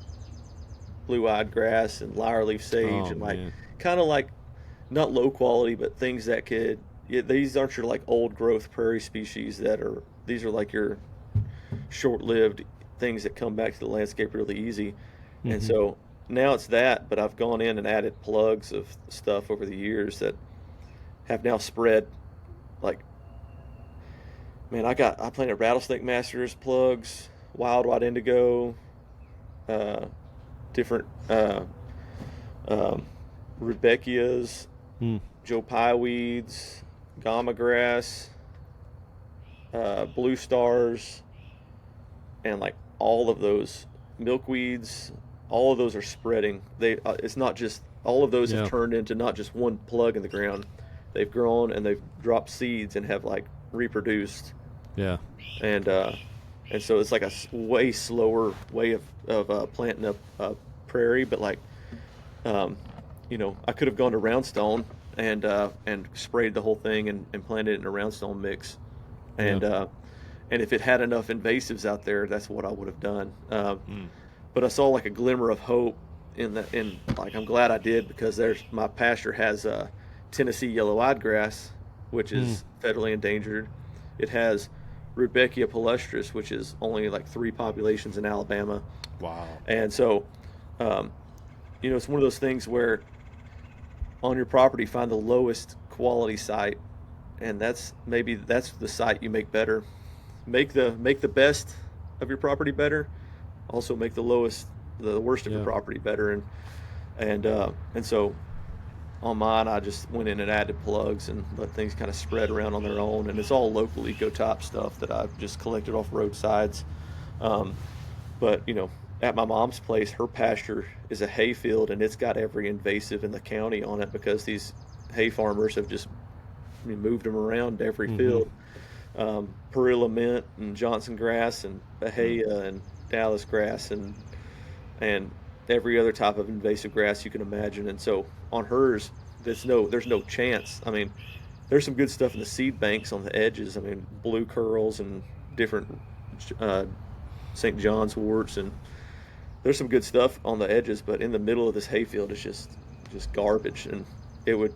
[SPEAKER 2] blue-eyed grass and lyre-leaf sage
[SPEAKER 1] Oh
[SPEAKER 2] and like
[SPEAKER 1] man.
[SPEAKER 2] kind of like not low quality, but things that could. Yeah, these aren't your like old growth prairie species that are. These are like your short-lived things that come back to the landscape really easy. And
[SPEAKER 1] Hmm.
[SPEAKER 2] so now it's that, but I've gone in and added plugs of stuff over the years that have now spread. Like, man, I planted rattlesnake masters plugs, wild white indigo, uh, different um, rudbeckias,
[SPEAKER 1] Mm.
[SPEAKER 2] Joe Pye weeds, gama grass, blue stars, and like all of those milkweeds, all of those are spreading. It's not just all of those have
[SPEAKER 1] Yeah.
[SPEAKER 2] turned into not just one plug in the ground. They've grown and they've dropped seeds and have like reproduced,
[SPEAKER 1] Yeah.
[SPEAKER 2] and uh, and so it's like a way slower way of planting a prairie. But like, um, I could have gone to Roundstone and sprayed the whole thing and planted it in a Roundstone mix,
[SPEAKER 1] Yeah.
[SPEAKER 2] and and if it had enough invasives out there, that's what I would have done.
[SPEAKER 3] mm,
[SPEAKER 2] But I saw like a glimmer of hope in that, and like I'm glad I did, because there's my pasture has Tennessee yellow-eyed grass, which
[SPEAKER 1] Mm.
[SPEAKER 2] is federally endangered. It has Rudbeckia palustris, which is only like 3 populations in Alabama,
[SPEAKER 1] Wow.
[SPEAKER 2] and so um, it's one of those things where on your property find the lowest quality site, and that's the site you make better. Make the best of your property better. Also make the worst of your
[SPEAKER 1] Yeah.
[SPEAKER 2] property better. And so on mine, I just went in and added plugs and let things kind of spread around on their own. And it's all local ecotop stuff that I've just collected off roadsides. Um, but at my mom's place, her pasture is a hay field, and it's got every invasive in the county on it because these hay farmers have just moved them around to every
[SPEAKER 1] Hmm.
[SPEAKER 2] field. Perilla mint and Johnson grass and
[SPEAKER 3] mm,
[SPEAKER 2] bahia and Dallas grass and every other type of invasive grass you can imagine. And so on hers, there's no chance. I mean, there's some good stuff in the seed banks on the edges. I mean, blue curls and different uh, St. John's worts, and there's some good stuff on the edges. But in the middle of this hayfield is just garbage, and it would.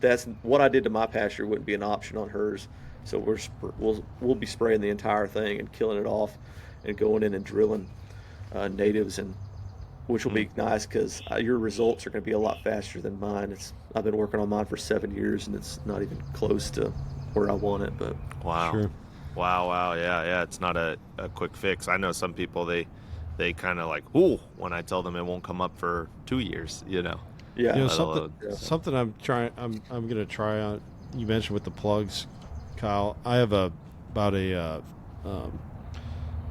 [SPEAKER 2] That's what I did to my pasture wouldn't be an option on hers. So we'll be spraying the entire thing and killing it off, and going in and drilling natives, and which will
[SPEAKER 3] mm.
[SPEAKER 2] be nice because your results are going to be a lot faster than mine. I've been working on mine for 7 years, and it's not even close to where I want it. But
[SPEAKER 3] Wow.
[SPEAKER 1] Sure.
[SPEAKER 3] Wow, yeah. It's not a quick fix. I know some people they kind of like, ooh, when I tell them it won't come up for 2 years,
[SPEAKER 2] Yeah.
[SPEAKER 1] You know,
[SPEAKER 3] let alone.
[SPEAKER 1] something I'm gonna try on. You mentioned with the plugs, Kyle. I have about a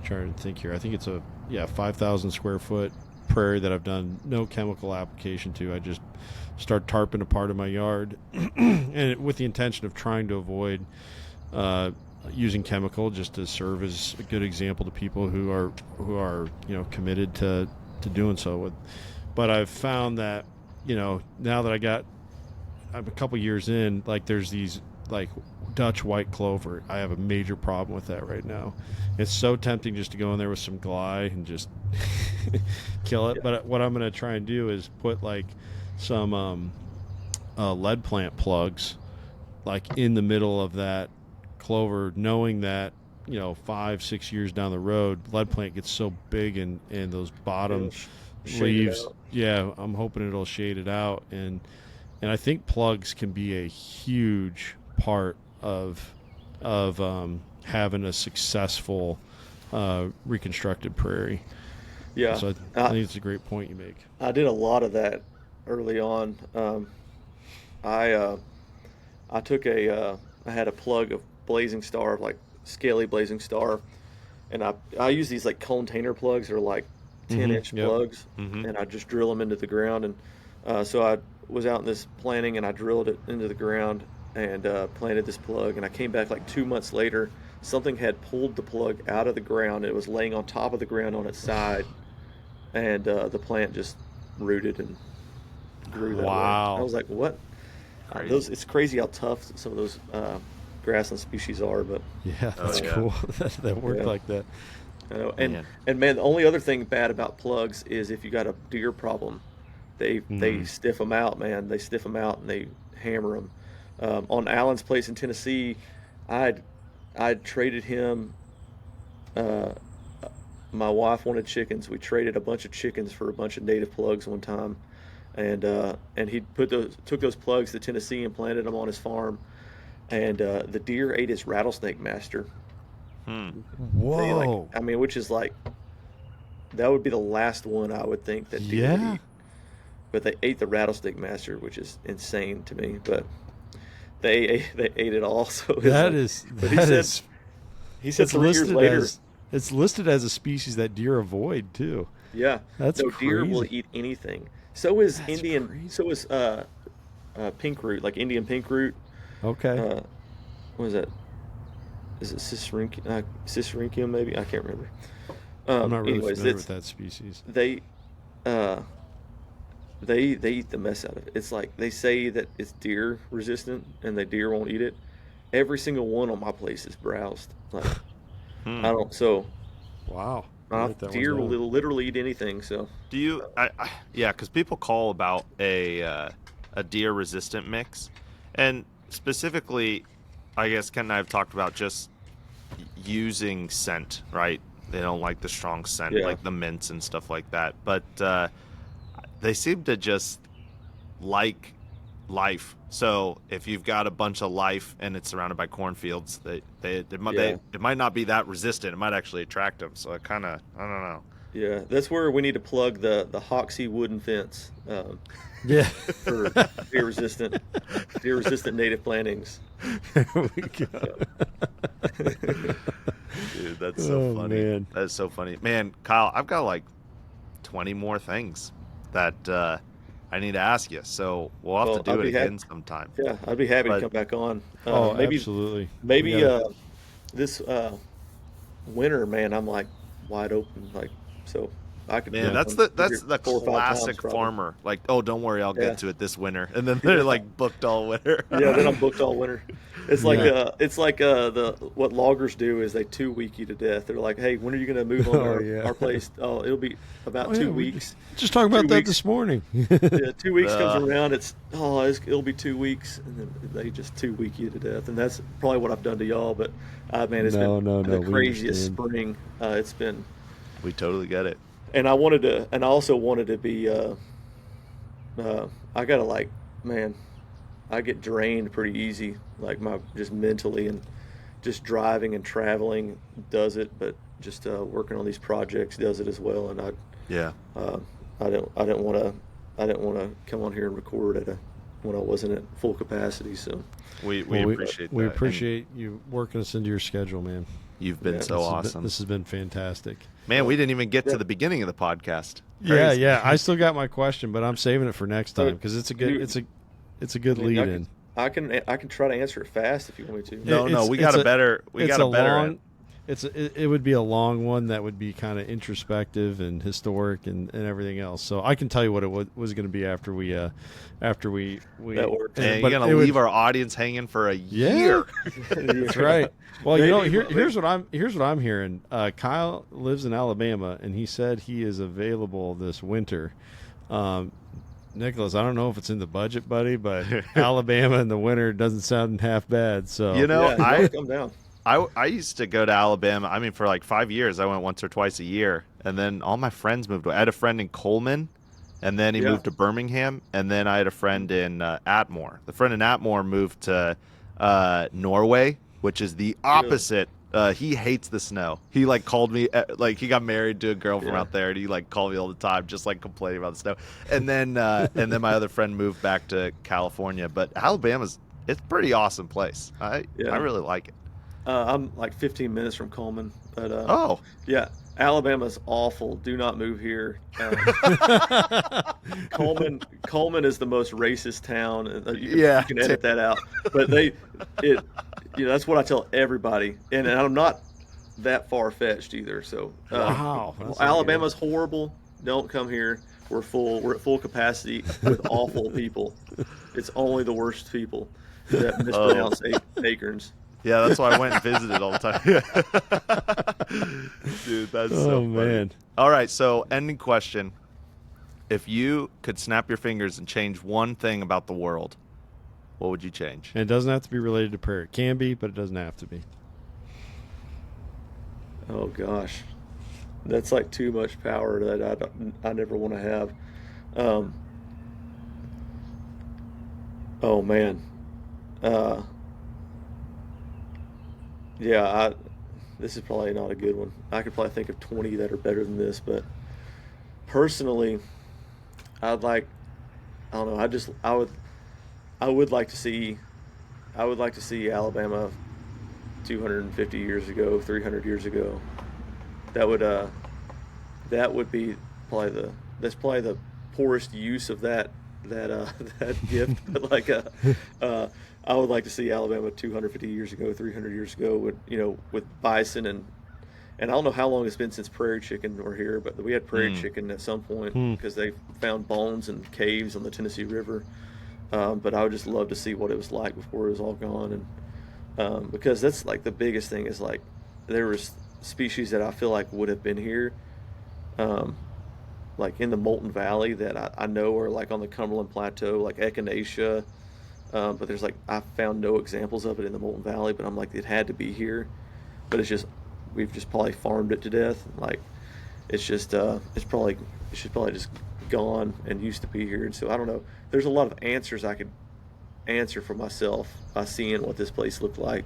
[SPEAKER 1] trying to think here. I think it's a 5,000 square foot prairie that I've done no chemical application to. I just start tarping a part of my yard, and with the intention of trying to avoid using chemical, just to serve as a good example to people who are committed to doing so. But I've found that now that I'm a couple years in, like there's these like Dutch white clover. I have a major problem with that right now. It's so tempting just to go in there with some Glide and just kill it.
[SPEAKER 2] Yeah.
[SPEAKER 1] But what I'm going to try and do is put like some lead plant plugs like in the middle of that clover, knowing that 5-6 years down the road, lead plant gets so big and those bottom
[SPEAKER 2] Shade it
[SPEAKER 1] leaves.
[SPEAKER 2] out.
[SPEAKER 1] Yeah, I'm hoping it'll shade it out, and I think plugs can be a huge part of having a successful reconstructed prairie.
[SPEAKER 2] Yeah.
[SPEAKER 1] So I think it's a great point you make.
[SPEAKER 2] I did a lot of that early on. I took I had a plug of Blazing Star, like scaly Blazing Star, and I use these like container plugs. They're like 10-inch
[SPEAKER 1] Yep.
[SPEAKER 2] plugs, and I just drill them into the ground. And so I was out in this planting, and I drilled it into the ground and planted this plug. And I came back like 2 months later. Something had pulled the plug out of the ground. It was laying on top of the ground on its side, and the plant just rooted and grew that way.
[SPEAKER 1] Wow.
[SPEAKER 2] I was like, what?
[SPEAKER 3] Crazy.
[SPEAKER 2] It's crazy how tough some of those grassland species are, but
[SPEAKER 1] Yeah, that's
[SPEAKER 3] yeah.
[SPEAKER 1] cool. that worked
[SPEAKER 2] Yeah.
[SPEAKER 1] like that.
[SPEAKER 2] I know.
[SPEAKER 3] Man.
[SPEAKER 2] And man, the only other thing bad about plugs is if you got a deer problem, they stiff them out, man. They stiff them out and they hammer them. On Alan's place in Tennessee, I'd traded him. Uh, my wife wanted chickens. We traded a bunch of chickens for a bunch of native plugs one time, and he took those plugs to Tennessee and planted them on his farm, and the deer ate his rattlesnake master. They, like,
[SPEAKER 1] Whoa.
[SPEAKER 2] I mean, which is like that would be the last one I would think that deer would
[SPEAKER 1] Yeah.
[SPEAKER 2] eat. But they ate the rattlesnake master, which is insane to me. But they ate it all. So it's
[SPEAKER 1] That
[SPEAKER 2] like-
[SPEAKER 1] is
[SPEAKER 2] But
[SPEAKER 1] that is
[SPEAKER 2] he said
[SPEAKER 1] it's
[SPEAKER 2] 3 years
[SPEAKER 1] listed
[SPEAKER 2] later.
[SPEAKER 1] it's listed as a species that deer avoid too.
[SPEAKER 2] Yeah,
[SPEAKER 1] That's
[SPEAKER 2] no, deer will
[SPEAKER 1] crazy.
[SPEAKER 2] eat anything. So is
[SPEAKER 1] That's
[SPEAKER 2] Indian.
[SPEAKER 1] crazy.
[SPEAKER 2] So is pink root, like Indian pink root.
[SPEAKER 1] Okay.
[SPEAKER 2] What is that? Is it Cicericium maybe? I can't remember.
[SPEAKER 1] I'm not really
[SPEAKER 2] Anyways,
[SPEAKER 1] familiar with that species.
[SPEAKER 2] they uh, they eat the mess out of it. It's like they say that it's deer resistant and the deer won't eat it. Every single one on my place is browsed. Like I don't. So
[SPEAKER 1] Wow. I'll write that one
[SPEAKER 2] deer will
[SPEAKER 1] down.
[SPEAKER 2] literally eat anything. So
[SPEAKER 3] Do you? Yeah, because people call about a deer resistant mix, and specifically, I guess Ken and I have talked about just using scent. Right? They don't like the strong scent,
[SPEAKER 2] Yeah.
[SPEAKER 3] like the mints and stuff like that. But they seem to just like life. So if you've got a bunch of life and it's surrounded by cornfields, it might not be that resistant. It might actually attract them. So I don't know.
[SPEAKER 2] yeah, that's where we need to plug the Hoxie wooden fence
[SPEAKER 1] Yeah.
[SPEAKER 2] for deer resistant native plantings.
[SPEAKER 1] There we go.
[SPEAKER 3] Dude, that's so
[SPEAKER 1] Oh,
[SPEAKER 3] funny.
[SPEAKER 1] man.
[SPEAKER 3] That's so funny. Man, Kyle, I've got like 20 more things that I need to ask you. So we'll have
[SPEAKER 2] Well,
[SPEAKER 3] to do
[SPEAKER 2] I'll
[SPEAKER 3] it
[SPEAKER 2] be
[SPEAKER 3] again sometime.
[SPEAKER 2] Yeah, I'd be happy
[SPEAKER 3] But-
[SPEAKER 2] to come back on.
[SPEAKER 1] Oh,
[SPEAKER 2] maybe
[SPEAKER 1] absolutely.
[SPEAKER 2] maybe
[SPEAKER 1] Yeah.
[SPEAKER 2] this winter, man, I'm like wide open, like so I could.
[SPEAKER 3] Man,
[SPEAKER 2] come
[SPEAKER 3] that's
[SPEAKER 2] here
[SPEAKER 3] the
[SPEAKER 2] 4 or 5 times
[SPEAKER 3] classic
[SPEAKER 2] probably.
[SPEAKER 3] farmer. Like, oh, don't worry, I'll
[SPEAKER 2] Yeah.
[SPEAKER 3] get to it this winter, and then they're
[SPEAKER 2] Yeah.
[SPEAKER 3] like booked all winter.
[SPEAKER 2] Yeah, then I'm booked all winter. It's like
[SPEAKER 1] Yeah.
[SPEAKER 2] the what loggers do is they 2 week you to death. They're like, hey, when are you going to move on
[SPEAKER 1] Oh,
[SPEAKER 2] to
[SPEAKER 1] yeah.
[SPEAKER 2] our place? Oh, it'll be about
[SPEAKER 1] Oh,
[SPEAKER 2] 2
[SPEAKER 1] yeah, we
[SPEAKER 2] weeks.
[SPEAKER 1] Just talking about
[SPEAKER 2] 2
[SPEAKER 1] that
[SPEAKER 2] weeks.
[SPEAKER 1] this morning.
[SPEAKER 2] Yeah, 2 weeks
[SPEAKER 3] Uh.
[SPEAKER 2] comes around. It'll be 2 weeks, and then they just 2 week you to death. And that's probably what I've done to y'all. But man, it's
[SPEAKER 1] No,
[SPEAKER 2] been
[SPEAKER 1] no,
[SPEAKER 2] the
[SPEAKER 1] we
[SPEAKER 2] craziest
[SPEAKER 1] understand.
[SPEAKER 2] spring. It's been.
[SPEAKER 3] We totally get it.
[SPEAKER 2] And I also wanted to be. I gotta man, I get drained pretty easy, like just mentally, and just driving and traveling does it, but just working on these projects does it as well. And
[SPEAKER 3] Yeah.
[SPEAKER 2] I didn't want to come on here and record when I wasn't at full capacity. So
[SPEAKER 3] We
[SPEAKER 1] Well,
[SPEAKER 3] appreciate that.
[SPEAKER 1] we
[SPEAKER 3] And
[SPEAKER 1] appreciate you working us into your schedule, man.
[SPEAKER 3] you've been
[SPEAKER 2] Yeah,
[SPEAKER 3] so awesome.
[SPEAKER 1] This has been fantastic.
[SPEAKER 3] Man, we didn't even get to
[SPEAKER 2] Yeah.
[SPEAKER 3] the beginning of the podcast.
[SPEAKER 1] Yeah,
[SPEAKER 3] Crazy.
[SPEAKER 1] yeah. I still got my question, but I'm saving it for next
[SPEAKER 2] So,
[SPEAKER 1] time because it's a good
[SPEAKER 2] you-
[SPEAKER 1] it's a good
[SPEAKER 2] I mean,
[SPEAKER 1] lead in.
[SPEAKER 2] I can try to answer it fast if you want me to.
[SPEAKER 3] No,
[SPEAKER 1] It's-
[SPEAKER 3] we
[SPEAKER 1] it's
[SPEAKER 3] got a
[SPEAKER 1] a-
[SPEAKER 3] better. We
[SPEAKER 1] it's
[SPEAKER 3] got a
[SPEAKER 1] a
[SPEAKER 3] better.
[SPEAKER 1] long. It would be a long one that would be kind of introspective and historic and everything else. So I can tell you what it was going to be after we
[SPEAKER 2] That works.
[SPEAKER 3] And
[SPEAKER 1] but
[SPEAKER 3] you're gonna
[SPEAKER 1] it would-
[SPEAKER 3] leave our audience hanging for a
[SPEAKER 1] Yeah.
[SPEAKER 3] year.
[SPEAKER 1] That's right. Well, you know,
[SPEAKER 2] Maybe-
[SPEAKER 1] here's what I'm hearing. Kyle lives in Alabama, and he said he is available this winter. Nicholas, I don't know if it's in the budget, buddy, but Alabama in the winter doesn't sound half bad. So
[SPEAKER 3] You know,
[SPEAKER 2] Yeah, come down.
[SPEAKER 3] I used to go to Alabama. I mean, for like 5 years, I went once or twice a year, and then all my friends moved away. I had a friend in Coleman, and then he
[SPEAKER 2] Yeah.
[SPEAKER 3] moved to Birmingham, and then I had a friend in Atmore. The friend in Atmore moved to Norway, which is the opposite. He hates the snow. He like called me like he got married to a girl from
[SPEAKER 2] Yeah.
[SPEAKER 3] out there, and he like called me all the time, just like complaining about the snow. And then my other friend moved back to California. But it's a pretty awesome place. I really like it.
[SPEAKER 2] I'm like 15 minutes from Coleman, but
[SPEAKER 3] Oh,
[SPEAKER 2] yeah, Alabama's awful. Do not move here. Coleman is the most racist town. You can edit that out. But that's what I tell everybody, and I'm not that far fetched either. So
[SPEAKER 1] wow, that's
[SPEAKER 2] Alabama's horrible. Don't come here. We're at full capacity with awful people. It's only the worst people that mispronounce acorns.
[SPEAKER 3] yeah, that's why I went and visited all the time. Dude, that's so funny.
[SPEAKER 1] man.
[SPEAKER 3] All right, so ending question. If you could snap your fingers and change one thing about the world, what would you change?
[SPEAKER 1] And it doesn't have to be related to prayer. It can be, but it doesn't have to be.
[SPEAKER 2] Oh gosh, that's like too much power that I never want to have. Oh man, yeah. This is probably not a good one. I could probably think of 20 that are better than this, but personally, I don't know. I would like to see Alabama 250 years ago, 300 years ago. That would be that's probably the poorest use of that gift. But I would like to see Alabama 250 years ago, 300 years ago, with bison and I don't know how long it's been since prairie chicken were here, but we had prairie chicken at some point because they found bones and caves on the Tennessee River. But I would just love to see what it was like before it was all gone, and because that's like the biggest thing is like there was species that I feel like would have been here, like in the Molten Valley that I know are like on the Cumberland Plateau, like echinacea. But there's like I found no examples of it in the Molten Valley, but I'm like it had to be here, but it's just we've just probably farmed it to death. Like it's just it's probably just gone and used to be here. And so I don't know. There's a lot of answers I could answer for myself by seeing what this place looked like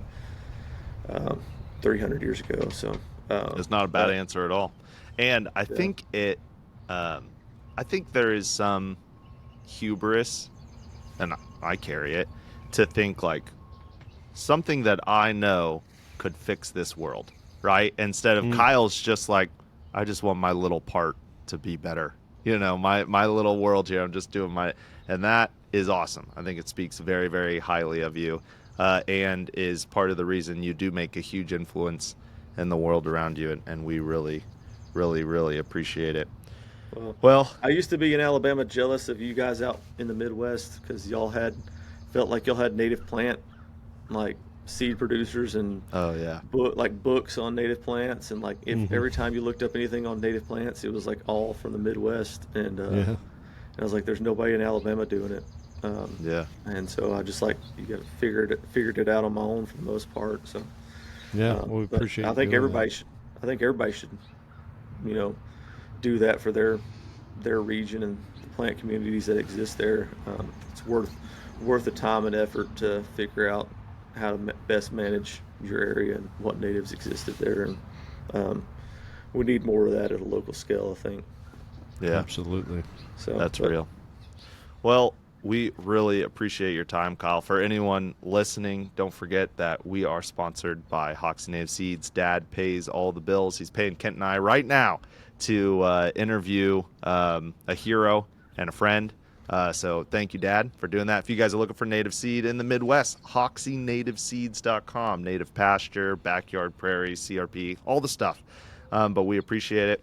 [SPEAKER 2] 300 years ago. So
[SPEAKER 3] It's not a bad answer at all. And I think I think there is some hubris, and I carry it, to think like something that I know could fix this world, right? Instead of Kyle's just like, I just want my little part to be better. My little world here, I'm just doing and that is awesome. I think it speaks very, very highly of you, and is part of the reason you do make a huge influence in the world around you, and we really, really, really appreciate it. Well,
[SPEAKER 2] I used to be in Alabama jealous of you guys out in the Midwest because felt like y'all had native plant, like seed producers and books on native plants, and like if every time you looked up anything on native plants, it was like all from the Midwest, and and I was like, there's nobody in Alabama doing it. And so I just like you got figured it out on my own for the most part. So
[SPEAKER 1] we appreciate.
[SPEAKER 2] I think everybody should, do that for their region and the plant communities that exist there. It's worth the time and effort to figure out how to best manage your area and what natives existed there. And we need more of that at a local scale, I think.
[SPEAKER 3] Yeah,
[SPEAKER 1] Absolutely.
[SPEAKER 2] So
[SPEAKER 3] that's real. Well, we really appreciate your time, Kyle. For anyone listening, don't forget that we are sponsored by Hoxie Native Seeds. Dad pays all the bills. He's paying Kent and I right now to interview a hero and a friend. So thank you, Dad, for doing that. If you guys are looking for native seed in the Midwest, HoxieNativeSeeds.com. Native pasture, backyard prairies, CRP, all the stuff. But we appreciate it.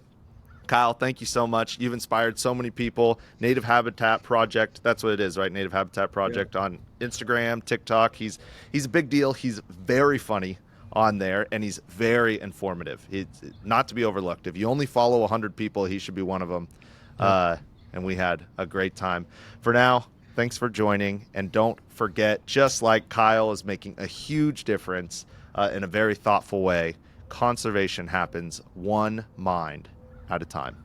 [SPEAKER 3] Kyle, thank you so much. You've inspired so many people. Native Habitat Project, that's what it is, right? Native Habitat Project on Instagram, TikTok. He's a big deal. He's very funny on there, and he's very informative. He's not to be overlooked. If you only follow 100 people, he should be one of them. And we had a great time. For now, thanks for joining, and don't forget, just like Kyle is making a huge difference in a very thoughtful way, conservation happens one mind at a time.